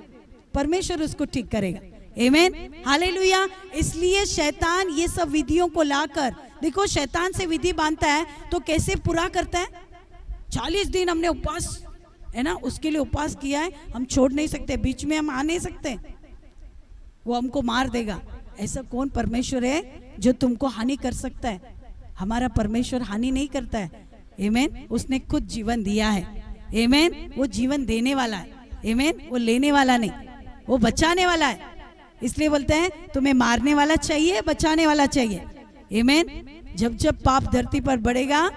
परमेश्वर उसको ठीक करेगा। आमीन। हालेलुया। इसलिए शैतान ये सब विधियों को लाकर, देखो शैतान से विधि बांधता है तो कैसे पूरा करता है। 40 दिन हमने उपवास, है ना, उसके लिए उपवास किया है, हम छोड़ नहीं सकते, बीच में हम आ नहीं सकते, वो हमको मार देगा। ऐसा कौन परमेश्वर है जो तुमको हानि कर सकता है? हमारा परमेश्वर हानि नहीं करता है। आमीन। उसने खुद जीवन दिया है। आमीन। वो जीवन देने वाला है। आमीन। वो लेने वाला नहीं, वो बचाने वाला है। इसलिए बोलते हैं तुम्हें मारने वाला चाहिए, बचाने वाला चाहिए। आमीन। जब जब पाप धरती पर बढ़ेगा,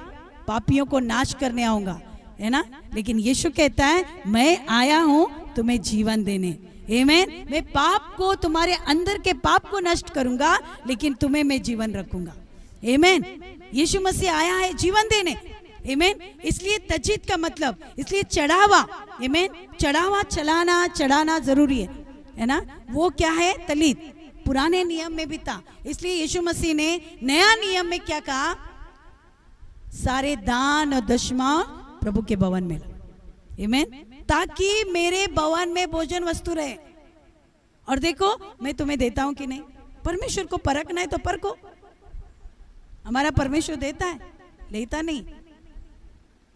पापियों को नाश करने आऊंगा, है ना। लेकिन यीशु कहता है मैं आया हूं तुम्हें जीवन देने। आमीन। मैं पाप को, तुम्हारे अंदर के पाप को नष्ट करूंगा, लेकिन तुम्हें मैं जीवन रखूंगा। आमीन। यीशु मसीह आया है जीवन देने। आमीन। इसलिए तजीद का मतलब, इसलिए चढ़ावा। आमीन। चढ़ावा चढ़ाना जरूरी है ना। वो क्या है? तलीत। पुराने नियम में भी था, इसलिए यीशु मसीह ने नया नियम में क्या कहा? सारे दान और दशमा प्रभु के भवन में लो। आमीन। ताकि मेरे भवन में भोजन वस्तु रहे। और देखो मैं तुम्हें देता हूं कि नहीं। परमेश्वर को परखना है तो परखो। हमारा परमेश्वर देता है, लेता नहीं।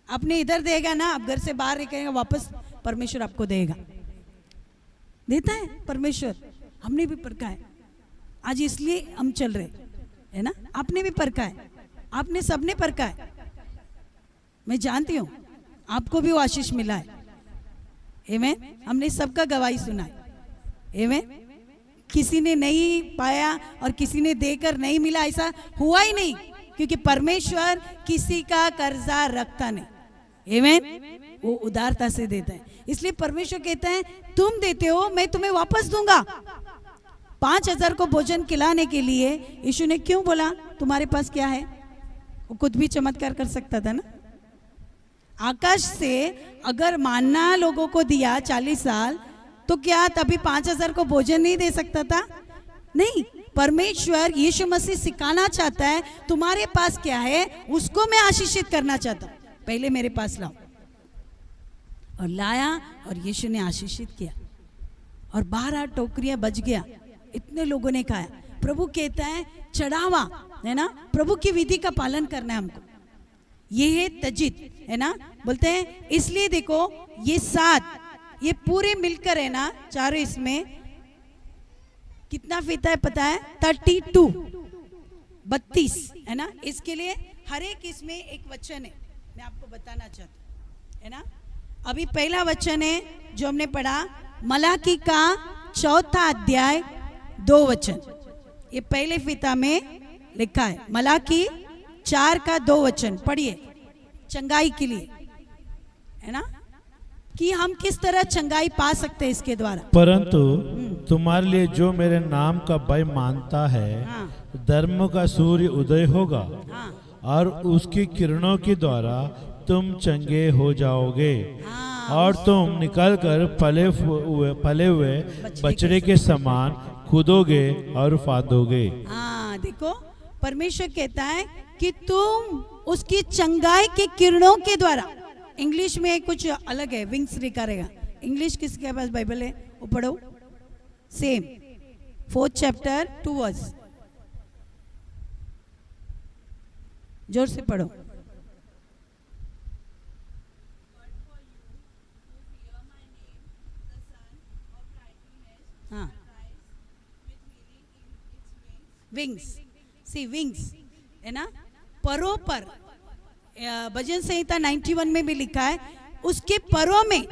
आपने इधर देगा ना, आप घर से बाहर निकलेंगे, वापस परमेश्वर आपको देगा। देता है परमेश्वर। हमने भी परखा है, आज इसलिए हम चल रहे, है ना। आपने भी परखा है, आपने सबने परखा है। मैं जानती हूं आपको भी वो आशीष मिला है। आमीन। हमने सबका गवाही सुना है। आमीन। किसी ने नहीं पाया और किसी ने देकर नहीं मिला, ऐसा हुआ ही नहीं, क्योंकि परमेश्वर किसी का कर्जा रखता नहीं। आमीन। वो उदारता से देता है। इसलिए परमेश्वर कहता है तुम देते हो, मैं तुम्हें वापस दूंगा। 5000 को भोजन खिलाने के लिए यीशु ने क्यों बोला तुम्हारे पास क्या है? वो खुद भी चमत्कार कर सकता था ना। आकाश से अगर मानना लोगों को दिया 40 साल, तो क्या तभी 5000 को भोजन नहीं दे सकता था? नहीं। परमेश्वर यीशु मसीह सिखाना चाहता है तुम्हारे पास क्या है उसको मैं आशीषित करना चाहता हूं, पहले मेरे पास लाओ। और लाया और यीशु ने आशीषित किया और 12 टोकरियां बच गया, इतने लोगों ने खाया। प्रभु कहता है चढ़ावा, है ना, प्रभु की विधि का पालन करना है हमको। ये है तजीद, है ना। बोलते हैं इसलिए देखो ये 7, ये पूरे मिलकर है ना, चारों इसमें कितना फीता है पता है? 32 है ना। इसके लिए हर एक इसमें एक वचन है, मैं आपको बताना चाहता हूं, है ना। अभी पहला वचन है जो हमने पढ़ा, मलाकी का 4 अध्याय 2 वचन, ये पहले फीता में लिखा है। मलाकी 4 का 2 वचन पढ़िए, चंगाई के लिए, है ना, कि हम किस तरह चंगाई पा सकते हैं इसके द्वारा। परंतु तुम्हारे लिए जो मेरे नाम का भय मानता है, हाँ। धर्म का सूर्य उदय होगा, हाँ। और उसकी किरणों के द्वारा तुम चंगे हो जाओगे, हाँ। और तुम निकलकर फले हुए बछड़े के समान कूदोगे और फादोगे। हाँ, देखो परमेश्वर कहता है कि तुम उसकी चंगाई के किरणों के द्वारा, इंग्लिश में कुछ अलग है, विंग्स लिखा रहेगा। इंग्लिश किसके पास बाइबल है वो पढ़ो, सेम 4th चैप्टर 2 वर्स, जोर से पढ़ो। हाँ, विंग्स, सी विंग्स, है ना, परों पर। भजन संहिता 91 में भी लिखा है उसके परों में,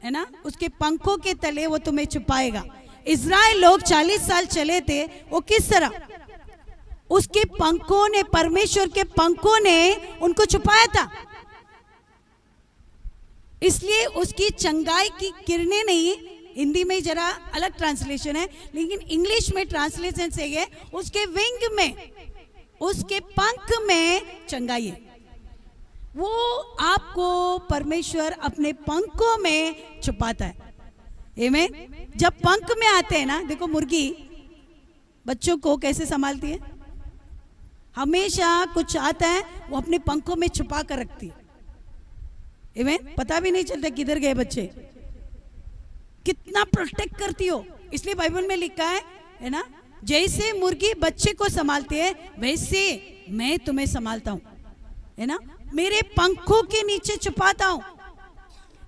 है ना, उसके पंखों के तले वो तुम्हें छुपाएगा। इज़राइल लोग 40 साल चले थे, वो किस तरह उसके पंखों ने, परमेश्वर के पंखों ने उनको छुपाया था। इसलिए उसकी चंगाई की किरणें नहीं, हिंदी में जरा अलग ट्रांसलेशन है, लेकिन इंग्लिश में ट्रांसलेशन सही है, उसके विंग में, उसके पंख में चंगाई है। वो आपको परमेश्वर अपने पंखों में छुपाता है। आमीन। जब पंख में आते हैं ना, देखो मुर्गी बच्चों को कैसे संभालती है, हमेशा कुछ आता है वो अपने पंखों में छुपा कर रखती है। आमीन। पता भी नहीं चलता किधर गए बच्चे, कितना प्रोटेक्ट करती हो। इसलिए बाइबल में लिखा है ना, जैसे मुर्गी बच्चे को संभालती है वैसे मैं तुम्हें संभालता हूं, है ना, मेरे पंखों के नीचे छुपाता हूं।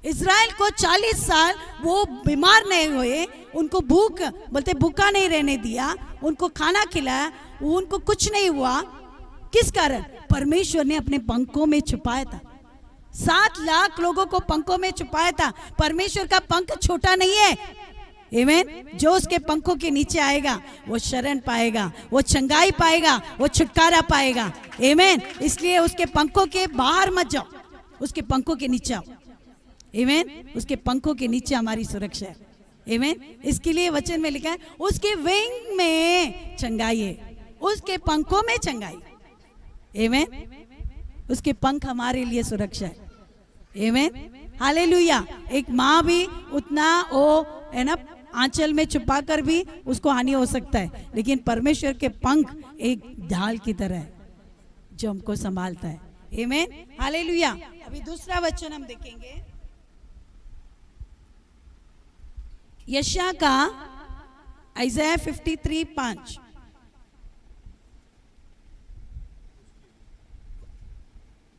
इज़राइल को 40 साल वो बीमार नहीं हुए, उनको भूख बोलते भूखा नहीं रहने दिया, उनको खाना खिलाया, उनको कुछ नहीं हुआ। किस कारण? परमेश्वर ने अपने पंखों में छुपाया था। 7 लाख लोगों को पंखों में छुपाया था। परमेश्वर का पंख छोटा नहीं है। आमीन। जो उसके पंखों के नीचे आएगा वो शरण पाएगा, वो चंगाई पाएगा, वो छुटकारा पाएगा। आमीन। इसलिए उसके पंखों के बाहर मत जाओ, उसके पंखों के नीचे आओ। आमीन। उसके पंखों के नीचे हमारी सुरक्षा है। आमीन। इसके लिए वचन में लिखा है उसके विंग में चंगाई है, उसके पंखों में चंगाई। आमीन। उसके पंख हमारे लिए सुरक्षा है। आमीन। हालेलुया। एक माँ भी उतना वो है ना, आंचल में छुपा कर भी उसको हानि हो सकता है, लेकिन परमेश्वर के पंख एक ढाल की तरह है जो हमको संभालता है। आमीन। हालेलुया। अभी दूसरा वचन हम देखेंगे, यशायाह का आइज़ाया 53:5।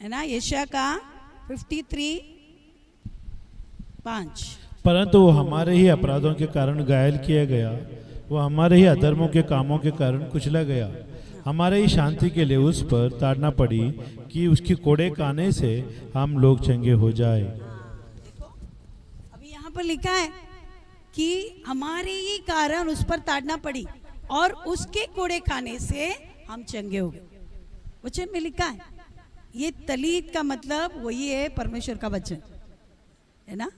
है ना, यशायाह का 53:5। परंतु वो हमारे ही अपराधों के कारण घायल किया गया, वो हमारे ही अधर्मों के कामों के कारण कुचला गया, हमारे ही शांति के लिए उस पर ताड़ना पड़ी कि उसकी कोड़े खाने से हम लोग चंगे हो जाए। देखो अभी यहाँ पर लिखा है कि हमारे ही कारण उस पर ताड़ना पड़ी और उसके कोड़े खाने से हम चंगे हो गए। वचन में लिखा है, ये तलीत का मतलब वही है परमेश्वर का वचन, है ना।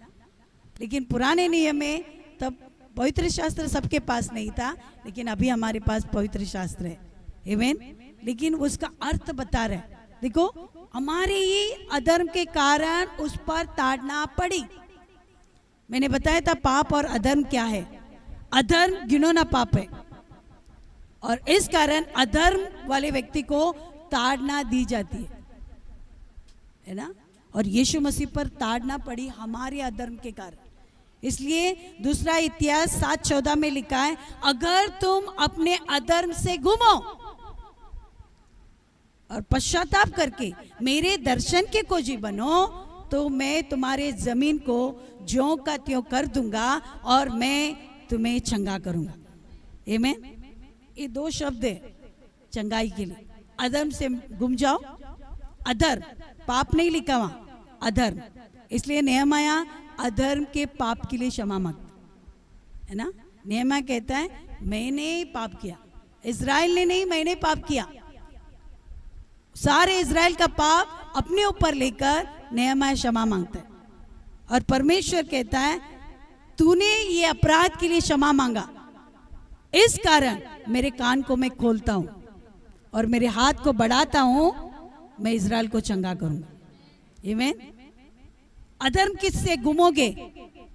लेकिन पुराने नियम में तब पवित्र शास्त्र सबके पास नहीं था, लेकिन अभी हमारे पास पवित्र शास्त्र है। आमीन। लेकिन उसका अर्थ बता रहे, देखो हमारे ही अधर्म के कारण उस पर ताड़ना पड़ी। मैंने बताया था पाप और अधर्म क्या है। अधर्म घिनौना पाप है और इस कारण अधर्म वाले व्यक्ति को ताड़ना दी जाती है ना। और यीशु मसीह पर ताड़ना पड़ी हमारे अधर्म के कारण। इसलिए दूसरा इतिहास 7:14 में लिखा है, अगर तुम अपने अधर्म से घूमो और पश्चाताप करके मेरे दर्शन के खोजी बनो, तो मैं तुम्हारे जमीन को ज्यों का त्यों कर दूंगा और मैं तुम्हें चंगा करूंगा। आमीन। ये 2 शब्द है चंगाई के लिए। अधर्म से घूम जाओ, अधर्म पाप नहीं लिखा वहां, अधर्म। इसलिए नेहमाया अधर्म के पाप के लिए क्षमा मांग, है ना। नेहमाया कहता है मैंने पाप किया, इज़राइल ने नहीं, मैंने पाप किया। सारे इज़राइल का पाप अपने ऊपर लेकर नेहमाया क्षमा मांगता है और परमेश्वर कहता है तूने ये अपराध के लिए क्षमा मांगा, इस कारण मेरे कान को मैं खोलता हूं और मेरे हाथ को बढ़ाता हूं, मैं इज़राइल को चंगा करूंगा। आमीन। अधर्म किससे घूमोगे?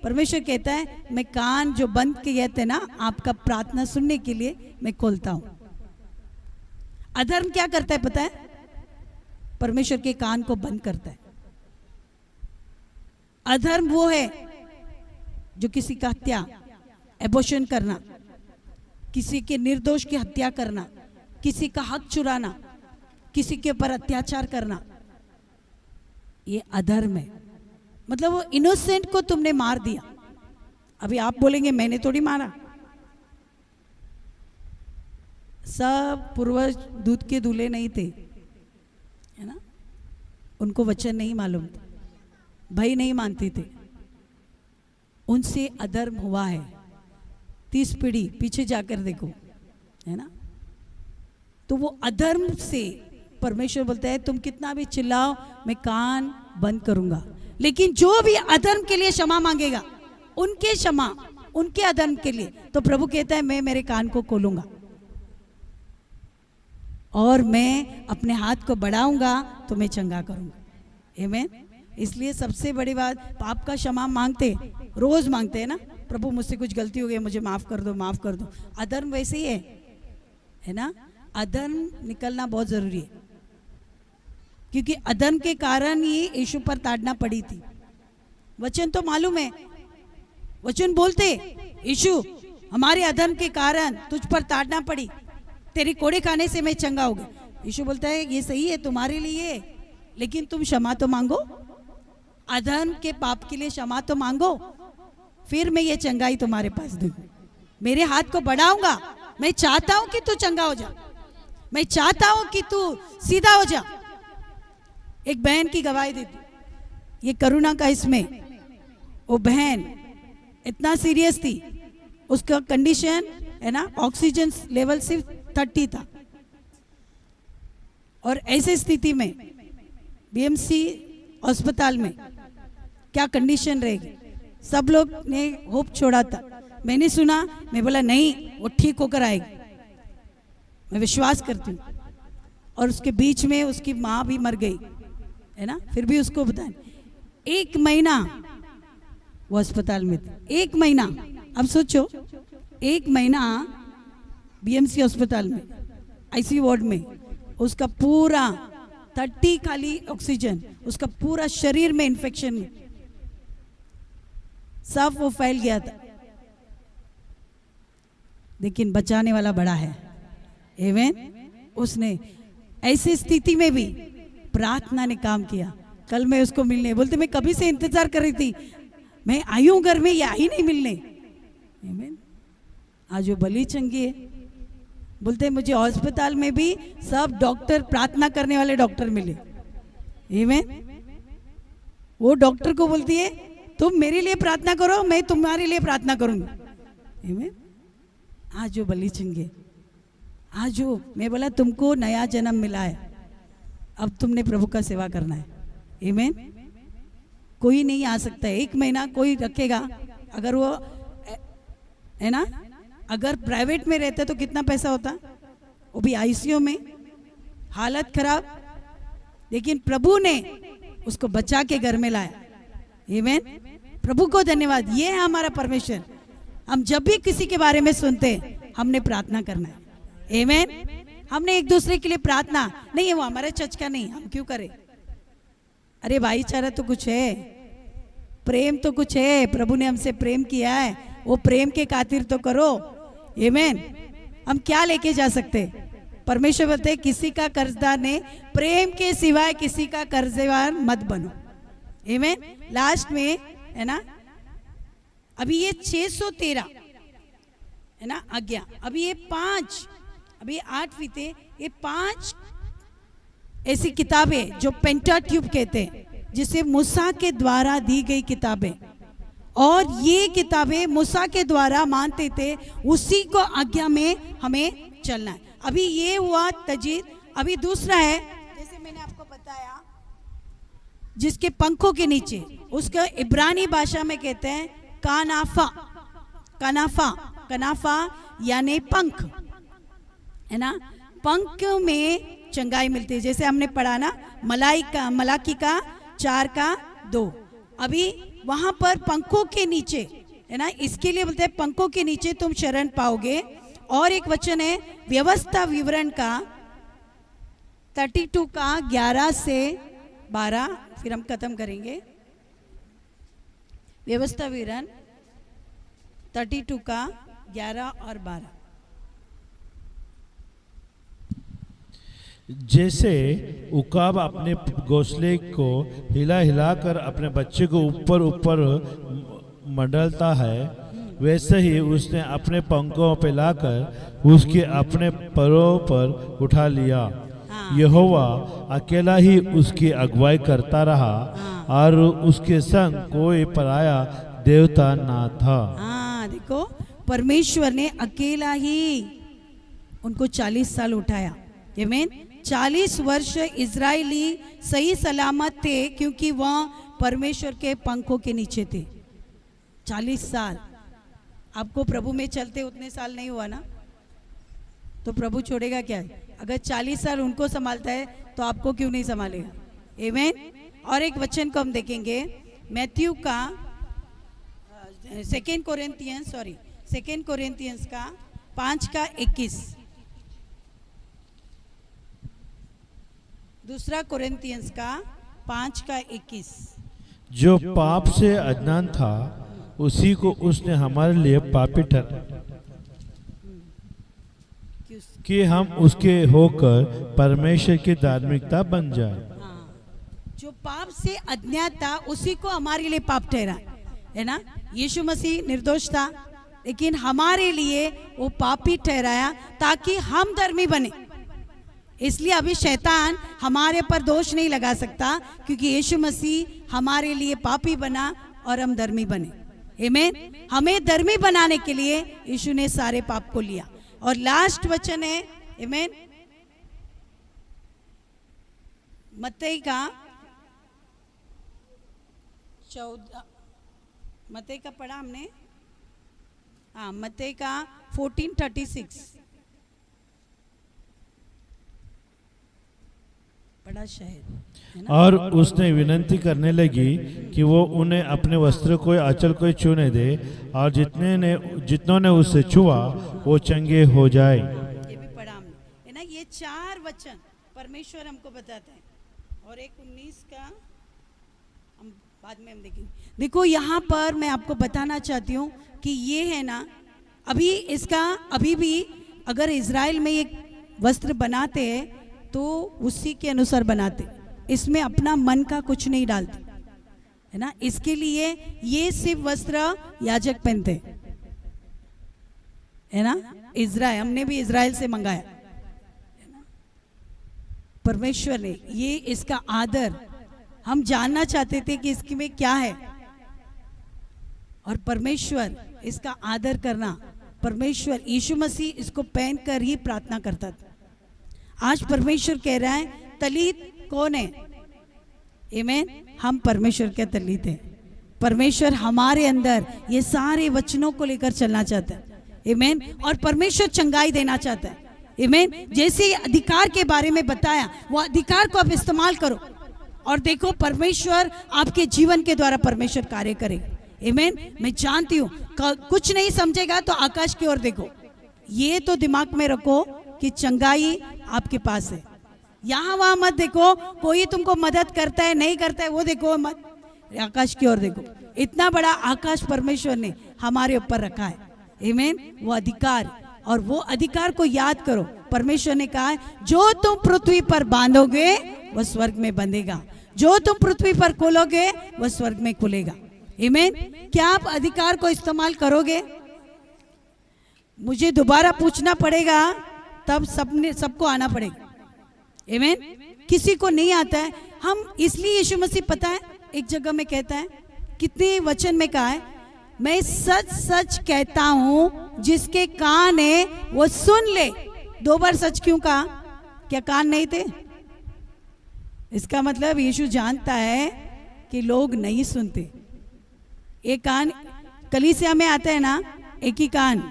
परमेश्वर कहता है मैं कान जो बंद किए थे ना आपका प्रार्थना सुनने के लिए, मैं खोलता हूं। अधर्म क्या करता है पता है? परमेश्वर के कान को बंद करता है। अधर्म वो है जो किसी का हत्या, एबॉर्शन करना, किसी के निर्दोष की हत्या करना, किसी का हक चुराना, किसी के ऊपर अत्याचार करना, ये अधर्म है। मतलब वो इनोसेंट को तुमने मार दिया। अभी आप बोलेंगे मैंने थोड़ी मारा, सब पूर्वज दूध के दूल्हे नहीं थे, है ना। उनको वचन नहीं मालूम था, भय नहीं मानते थे, उनसे अधर्म हुआ है। 30 पीढ़ी पीछे जाकर देखो, है ना। तो वो अधर्म से परमेश्वर बोलता है तुम कितना भी चिल्लाओ मैं कान बंद करूंगा, लेकिन जो भी अधर्म के लिए क्षमा मांगेगा, उनके क्षमा, उनके अधर्म के लिए, तो प्रभु कहता है मैं मेरे कान को खोलूंगा और मैं अपने हाथ को बढ़ाऊंगा तो मैं चंगा करूंगा। आमीन। इसलिए सबसे बड़ी बात, पाप का क्षमा मांगते, रोज मांगते हैं ना, प्रभु मुझसे कुछ गलती हो गई मुझे माफ कर दो, माफ कर दो। अधर्म वैसे ही है ना, अधर्म निकलना बहुत जरूरी है, क्योंकि अधर्म के कारण ही यीशु पर ताड़ना पड़ी थी। वचन तो मालूम है, वचन बोलते यीशु हमारे अधर्म के कारण तुझ पर ताड़ना पड़ी, तेरी कोड़े खाने से मैं चंगा हो गया। यीशु बोलता है ये सही है तुम्हारे लिए, लेकिन तुम क्षमा तो मांगो, अधर्म के पाप के लिए क्षमा तो मांगो, फिर मैं ये चंगाई तुम्हारे पास दूंगा। मेरे हाथ को बढ़ाऊंगा, मैं चाहता हूं कि तू चंगा हो जा, मैं चाहता हूं कि तू सीधा हो जा। एक बहन की गवाही देती, ये करुणा का इसमें, वो बहन इतना सीरियस थी, उसका कंडीशन है ना, ऑक्सीजन लेवल सिर्फ 30 था, और ऐसे स्थिति में बीएमसी अस्पताल में क्या कंडीशन रहेगी। सब लोग ने होप छोड़ा था, मैंने सुना, मैं बोला नहीं वो ठीक होकर आएगी, मैं विश्वास करती हूँ। और उसके बीच में उसकी माँ भी मर गई है ना, फिर भी उसको बताएं 1 महीना वो अस्पताल में थी, 1 महीना। अब सोचो 1 महीना बीएमसी अस्पताल में आईसीयू वार्ड में, उसका पूरा 30 खाली ऑक्सीजन, उसका पूरा शरीर में इन्फेक्शन में सब वो फैल गया था, लेकिन बचाने वाला बड़ा है। आमीन। उसने ऐसी स्थिति में भी प्रार्थना ने काम किया। कल मैं उसको मिलने, बोलते मैं कभी से इंतजार कर रही थी, मैं आई हूं घर में, ये आई नहीं मिलने। आमीन। आज वो भली चंगी है। बोलते मुझे अस्पताल में भी सब डॉक्टर, प्रार्थना करने वाले डॉक्टर मिले। आमीन। वो डॉक्टर को बोलती है तुम मेरे लिए प्रार्थना करो, मैं तुम्हारे लिए प्रार्थना करूंगी। आमीन। आज वो भली चंगी है। आज वो, मैं बोला तुमको नया जन्म मिला है, अब तुमने प्रभु का सेवा करना है। आमीन। कोई नहीं आ सकता है, 1 महीना कोई रखेगा, अगर वो है ना, अगर प्राइवेट में रहता तो कितना पैसा होता, वो भी आईसीयू में, हालत खराब, लेकिन प्रभु ने उसको बचा के घर में लाया। आमीन। प्रभु को धन्यवाद। ये है हमारा परमेश्वर। हम जब भी किसी के बारे में सुनते हमने प्रार्थना करना है। आमीन। हमने एक दूसरे के लिए प्रार्थना नहीं है, वो हमारे चर्च का नहीं, हम क्यों करें। अरे भाईचारा तो कुछ है, प्रेम तो कुछ है, प्रभु ने हमसे प्रेम किया है, वो प्रेम के खातिर तो करो। आमीन। हम क्या लेके जा सकते, परमेश्वर बोलते किसी का कर्जदार ने, प्रेम के सिवाय किसी का कर्जदार मत बनो। आमीन। लास्ट में है ना, अभी ये 613 है ना आज्ञा, अभी ये 5, अभी 8वीं थे, ये 5 ऐसी किताबें जो पेंटाट्यूब कहते हैं, जिसे मूसा के द्वारा दी गई किताबें, और ये किताबें मूसा के द्वारा मानते थे, उसी को आज्ञा में हमें चलना है। अभी ये हुआ तजीद। अभी दूसरा है, जैसे मैंने आपको बताया, जिसके पंखों के नीचे, उसका इब्रानी भाषा में कहते हैं कानाफा। कनाफा, कनाफा यानी पंख है ना, पंख में चंगाई मिलती है। जैसे हमने पढ़ा ना, मलाकी का 4:2, अभी वहां पर पंखों के नीचे है ना, इसके लिए बोलते हैं पंखों के नीचे तुम शरण पाओगे। और एक वचन है व्यवस्था विवरण का 32 का 11 से 12, फिर हम खत्म करेंगे। व्यवस्था विवरण 32 का 11 और 12। जैसे उकाब अपने घोंसले को हिला हिलाकर अपने बच्चे को ऊपर ऊपर मंडलता है, वैसे ही उसने अपने पंखों पे लाकर उसके अपने परों पर उठा लिया। यहोवा अकेला ही उसकी अगुवाई करता रहा और उसके संग कोई पराया देवता ना था। हाँ, देखो परमेश्वर ने अकेला ही उनको 40 साल उठाया। आमीन। 40 वर्ष इजरायली सही सलामत थे क्योंकि वह परमेश्वर के पंखों के नीचे थे। 40 साल आपको प्रभु में चलते उतने साल नहीं हुआ ना, तो प्रभु छोड़ेगा क्या? अगर 40 साल उनको संभालता है तो आपको क्यों नहीं संभालेगा? आमीन। और एक वचन को हम देखेंगे मैथ्यू का 2 कोरिन्थियंस का 5 का 21, 2 कोरिन्थियंस का 5 का 21। जो पाप से अज्ञान था उसी को उसने हमारे लिए पापी ठहराया कि हम उसके होकर परमेश्वर की धार्मिकता बन जाए। हाँ, जो पाप से अज्ञात था उसी को हमारे लिए पाप ठहरा, है ना। यीशु मसीह निर्दोष था लेकिन हमारे लिए वो पापी ठहराया ताकि हम धर्मी बने। इसलिए अभी शैतान हमारे पर दोष नहीं लगा सकता क्योंकि यीशु मसीह हमारे लिए पापी बना और हम धर्मी बने। आमीन। हमें धर्मी बनाने के लिए यीशु ने सारे पाप को लिया। और लास्ट वचन है आमीन, मत्ती का 14, मत्ती का पढ़ा हमने, हाँ मत्ती का 14:36 पढ़ा शायद, है ना। और उसने विनती करने लगी कि वो उन्हें अपने वस्त्र को आंचल को छूने दे, और जितनों ने उससे छुआ वो चंगे हो जाए। ये भी पढ़ा हमने, है ना। ये 4 वचन परमेश्वर हमको बताते हैं। और एक 19 का हम बाद में हम देखेंगे। देखो यहाँ पर मैं आपको बताना चाहती हूँ कि ये है ना, अभी भी अगर इज़राइल में एक वस्त्र बनाते हैं तो उसी के अनुसार बनाते, इसमें अपना मन का कुछ नहीं डालते, है ना। इसके लिए ये सिर्फ वस्त्र याजक पहनते, है ना। इज़राइल, हमने भी इज़राइल से मंगाया, है ना। परमेश्वर ने ये इसका आदर, हम जानना चाहते थे कि इसके में क्या है, और परमेश्वर इसका आदर करना, परमेश्वर यीशु मसीह इसको पहनकर ही प्रार्थना करता था। आज परमेश्वर कह रहा है तलीत कौन है? आमीन। हम परमेश्वर के तलीत हैं। परमेश्वर हमारे अंदर ये सारे वचनों को लेकर चलना चाहता है। आमीन। और परमेश्वर चंगाई देना चाहता है। आमीन। जैसे अधिकार के बारे में बताया, वो अधिकार को आप इस्तेमाल करो और देखो परमेश्वर आपके जीवन के द्वारा परमेश्वर कार्य करेगा। आमीन। मैं जानती हूँ कुछ नहीं समझेगा तो आकाश की ओर देखो, ये तो दिमाग में रखो कि चंगाई आपके पास है। यहाँ वहां मत देखो कोई तुमको मदद करता है नहीं करता है, वो देखो मत, आकाश की ओर देखो। इतना बड़ा आकाश परमेश्वर ने हमारे ऊपर रखा है। आमीन। वो अधिकार, और वो अधिकार को याद करो। परमेश्वर ने कहा है जो तुम पृथ्वी पर बांधोगे वह स्वर्ग में बंधेगा, जो तुम पृथ्वी पर खोलोगे वह स्वर्ग में खुलेगा। आमीन। क्या आप अधिकार को इस्तेमाल करोगे? मुझे दोबारा पूछना पड़ेगा, तब सबको आना पड़ेगा। आमीन। किसी को नहीं आता है। हम इसलिए यीशु मसीह, पता है एक जगह में कहता है, कितने वचन में कहा है, मैं सच सच कहता हूं जिसके कान है वो सुन ले। 2 बार सच क्यों कहा? क्या कान नहीं थे? इसका मतलब यीशु जानता है कि लोग नहीं सुनते। एक कान कलीसिया में आता है ना, एक ही कान,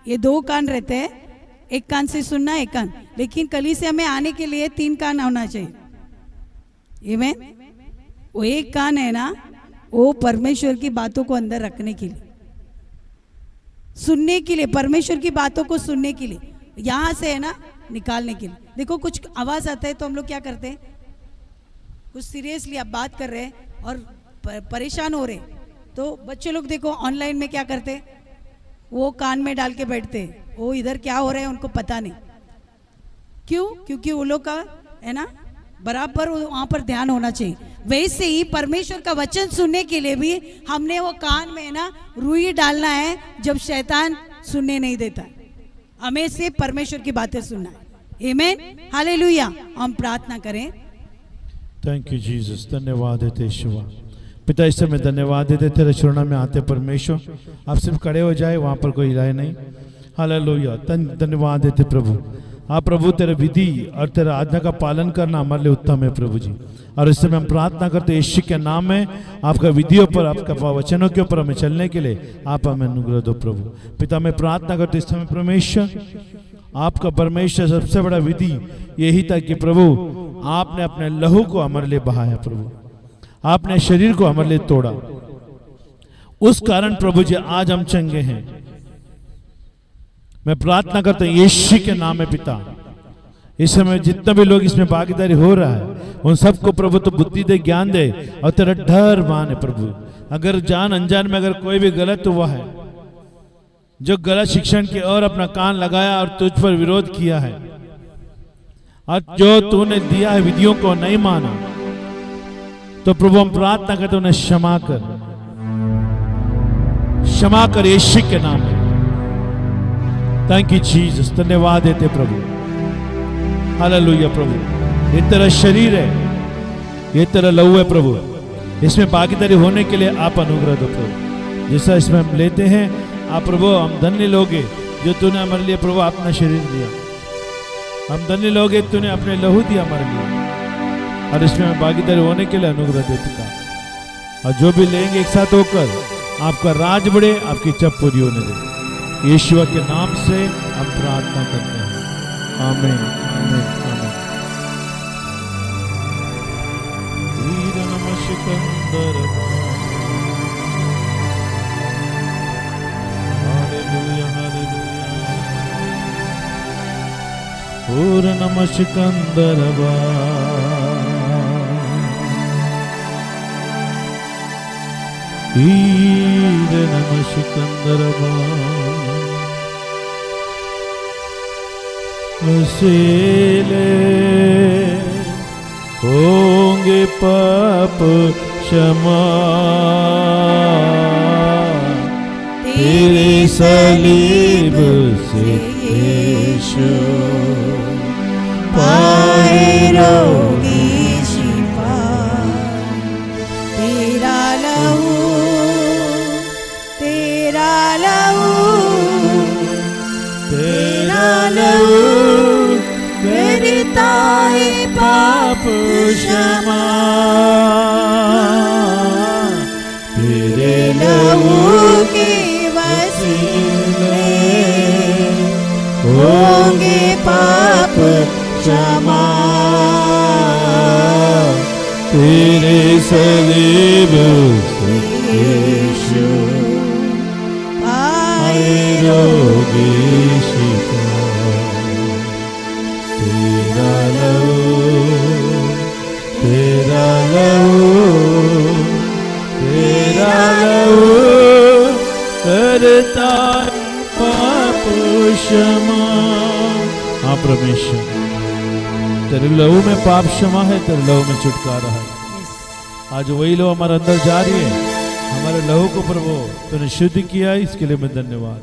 ये 2 कान रहते हैं, एक कान से सुनना, एक कान। लेकिन कलीसिया में आने के लिए 3 कान होना चाहिए। आमीन। वो एक कान है ना, वो परमेश्वर की बातों को अंदर रखने के लिए, सुनने के लिए, परमेश्वर की बातों को सुनने के लिए, यहाँ से है ना निकालने के लिए। देखो कुछ आवाज़ आता है तो हम लोग क्या करते हैं, कुछ सीरियसली आप बात कर रहे हैं और परेशान हो रहे, तो बच्चे लोग देखो ऑनलाइन में क्या करते, वो कान में डाल के बैठते, वो इधर क्या हो रहा है उनको पता नहीं। क्यों? क्योंकि वो लोग का है ना बराबर वहाँ पर ध्यान होना चाहिए। वैसे ही परमेश्वर का वचन सुनने के लिए भी हमने वो कान में है ना रुई डालना है, जब शैतान सुनने नहीं देता। हमें से परमेश्वर की बातें सुनना है। आमीन। हालेलुया। हम प्रार्थना करें। Thank you Jesus. धन्यवाद देते यीशुआ। पिता इस समय धन्यवाद देते तेरे चरणों में आते परमेश्वर, आप सिर्फ खड़े हो जाए, वहाँ पर कोई राय नहीं। हालेलुया। धन्यवाद देते प्रभु। हाँ प्रभु, तेरे विधि और तेरे आज्ञा का पालन करना हमारे लिए उत्तम है प्रभु जी। और इस समय हम प्रार्थना करते हैं यीशु के नाम में, आपका विधियों पर, आपका वचनों के ऊपर हमें चलने के लिए आप हमें अनुग्रह दो प्रभु। पिता, मैं प्रार्थना करते इस समय परमेश्वर, आपका परमेश्वर सबसे बड़ा विधि यही था कि प्रभु आपने अपने लहू को हमारे लिए बहाया प्रभु, आपने शरीर को हमारे लिए तोड़ा। उस कारण प्रभु जी आज हम चंगे हैं। मैं प्रार्थना करता हूं यीशु के नाम में पिता, इस समय जितने भी लोग इसमें भागीदारी हो रहा है उन सबको प्रभु तो बुद्धि दे, ज्ञान दे और तेरा डर माने प्रभु। अगर जान अनजान में अगर कोई भी गलत हुआ है, जो गलत शिक्षण की ओर अपना कान लगाया और तुझ पर विरोध किया है और जो तूने दिया है विधियों को नहीं माना, तो प्रभु हम प्रार्थना करते उन्हें क्षमा कर, क्षमा कर यीशु के नाम में। थैंक यू जीसस, धन्यवाद देते प्रभु। हालेलुया प्रभु, ये तेरा शरीर है, ये तेरा लहू है प्रभु, इसमें भागीदारी होने के लिए आप अनुग्रह दो प्रभु। जैसा इसमें हम लेते हैं आप प्रभु, हम धन्य लोगे जो तूने हमारे लिए प्रभु अपना शरीर दिया, हम धन्य लोगे तूने अपने लहू दिया हमारे लिए, और इसमें भागीदारी होने के लिए अनुग्रह दे पिता। और जो भी लेंगे एक साथ होकर आपका राज बढ़े, आपकी इच्छा पूरी होने दे, यीशु के नाम से हम प्रार्थना करते हैं, आमीन आमीन आमीन। वीर नमस्कार, हालेलुया हालेलुया। पूर्ण नमस्कार, वीर नमस्कार। वसीले होंगे पाप क्षमा, तेरे सलीब से यीशु पाए रोगी शिफा, तेरा लहू, तेरा लहू, तेरा लहू करता है पाप क्षमा, तेरे लहू के वसीले होंगे पाप क्षमा, तेरे सलीब से यीशु पाए रोगी शिफा, तेरा लहू, तेरा लहू, तेरा लहू करता पाप क्षमा। हाँ परमेश्वर, तेरे लहू में पाप क्षमा है, तेरे लहू में छुटकारा है। आज वही लहू हमारे अंदर जा रही है, हमारे लहू को प्रभु तूने शुद्ध किया, इसके लिए मैं धन्यवाद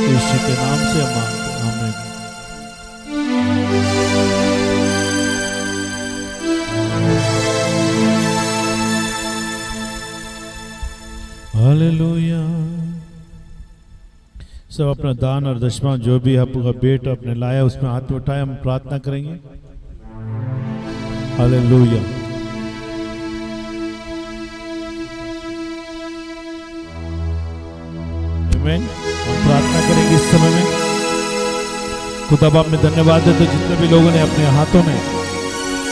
यीशु के नाम से हम मांगते हैं, आमीन। हालेलुया। सब अपना दान और दशमा जो भी आपका बेटा अपने लाया उसमें हाथ उठाए, हम प्रार्थना करेंगे। हालेलुया। आमीन। हम प्रार्थना करेंगे इस समय में। खुदा बाप में धन्यवाद देते जितने भी लोगों ने अपने हाथों में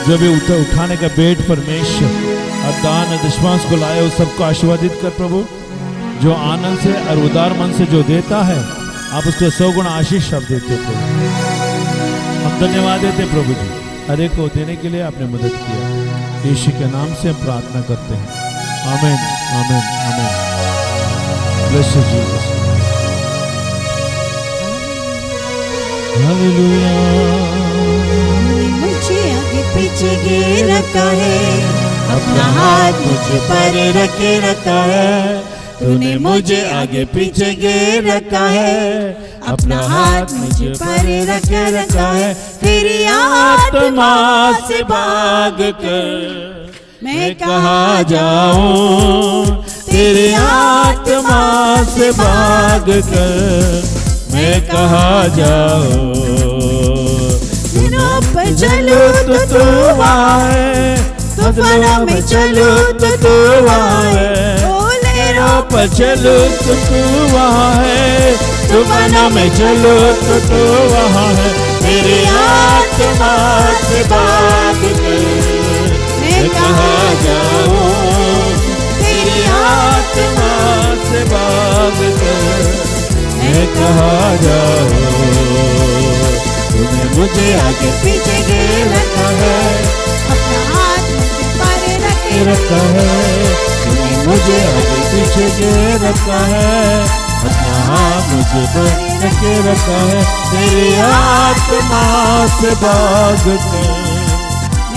जो भी उठाने का बेट परमेश्वर और दान और दशमांश को लाया, उस सबको आशीर्वादित कर प्रभु। जो आनंद से और उदार मन से जो देता है आप उसको 100 गुना आशीष आप देते प्रभु। हम धन्यवाद देते प्रभु जी, हर एक को देने के लिए आपने मदद किया। यीशु के नाम से हम प्रार्थना करते हैं, आमीन आमीन आमीन। Bless you Jesus. हालेलुया। मुझे आगे पीछे गे रखा है, अपना हाथ मुझ पर रखे रखा है। तूने मुझे आगे पीछे गे रखा है, अपना हाथ मुझ पर रखे रखा है। तेरी आत्मा से भाग कर मैं कहाँ जाऊं, तेरी आत्मा से भाग कर मैं कहाँ जाऊं। पर चलूं तो तू वहाँ है, तूफानों में चलूं तो तू वहाँ है, लहरों पर चलो तो तू वहाँ है, तूफानों में चलो तो तू वहाँ है। मेरी आत्मा से बात कर, मैं कहाँ जाऊँ, तेरी आत्मा से बात कर, मैं कहाँ जाऊँ। तूने मुझे आगे पीछे घेर रखा है, अपना हाथ मुझे पर रखे रखा है, तूने मुझे आगे पीछे घेर रखा है, अपना हाथ मुझे पर रखे रखा है। तेरी आत्मा से भाग कर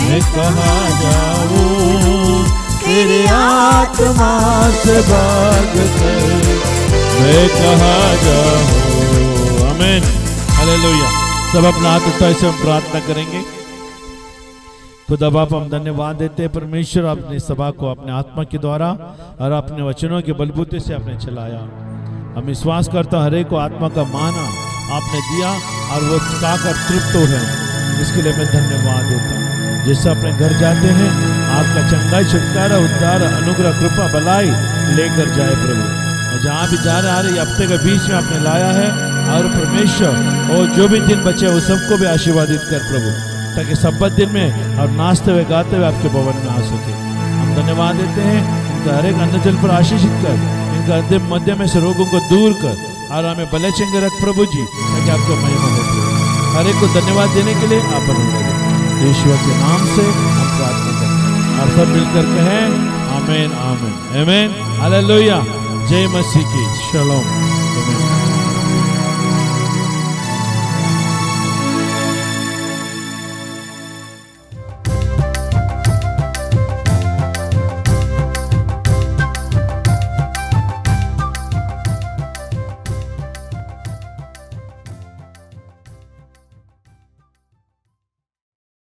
मैं कहाँ जाऊँ, तेरी आत्मा से भाग कर मैं कहाँ जाऊँ। आमीन, हालेलुया। सब अपना हाथ उठाए से हम प्रार्थना करेंगे। खुदा बाप, हम धन्यवाद देते हैं परमेश्वर, अपनी सभा को अपने आत्मा के द्वारा और अपने वचनों के बलबूते से आपने चलाया। हम विश्वास करता हर एक को आत्मा का माना आपने दिया और वो खाकर तृप्त हो रहे हैं, इसके लिए मैं धन्यवाद देता हूँ। जिससे अपने घर जाते हैं आपका चंगाई, छुटकारा, उद्धार, अनुग्रह, कृपा, भलाई लेकर जाए प्रभु। और जहाँ भी जा रहे आ रहे हफ्ते के बीच में आपने लाया है, और परमेश्वर और जो भी दिन बचे वो सबको भी आशीर्वादित कर प्रभु, ताकि सब्बत दिन में और नाचते हुए गाते हुए आपके भवन में आ सके। हम धन्यवाद देते हैं, इनका हर एक अन्न जल पर आशीषित कर, इनका हृदय मध्य में से रोगों को दूर कर और हमें भले चंगे रख प्रभु जी, ताकि आपका महिमा हो। हर एक को धन्यवाद देने के लिए आप अनुग्रह ईश्वर के नाम से हम प्रार्थना करते हैं और सब मिलकर कहें आमीन, आमीन, आमीन, हालेलुया। जय मसीह की। शलोम।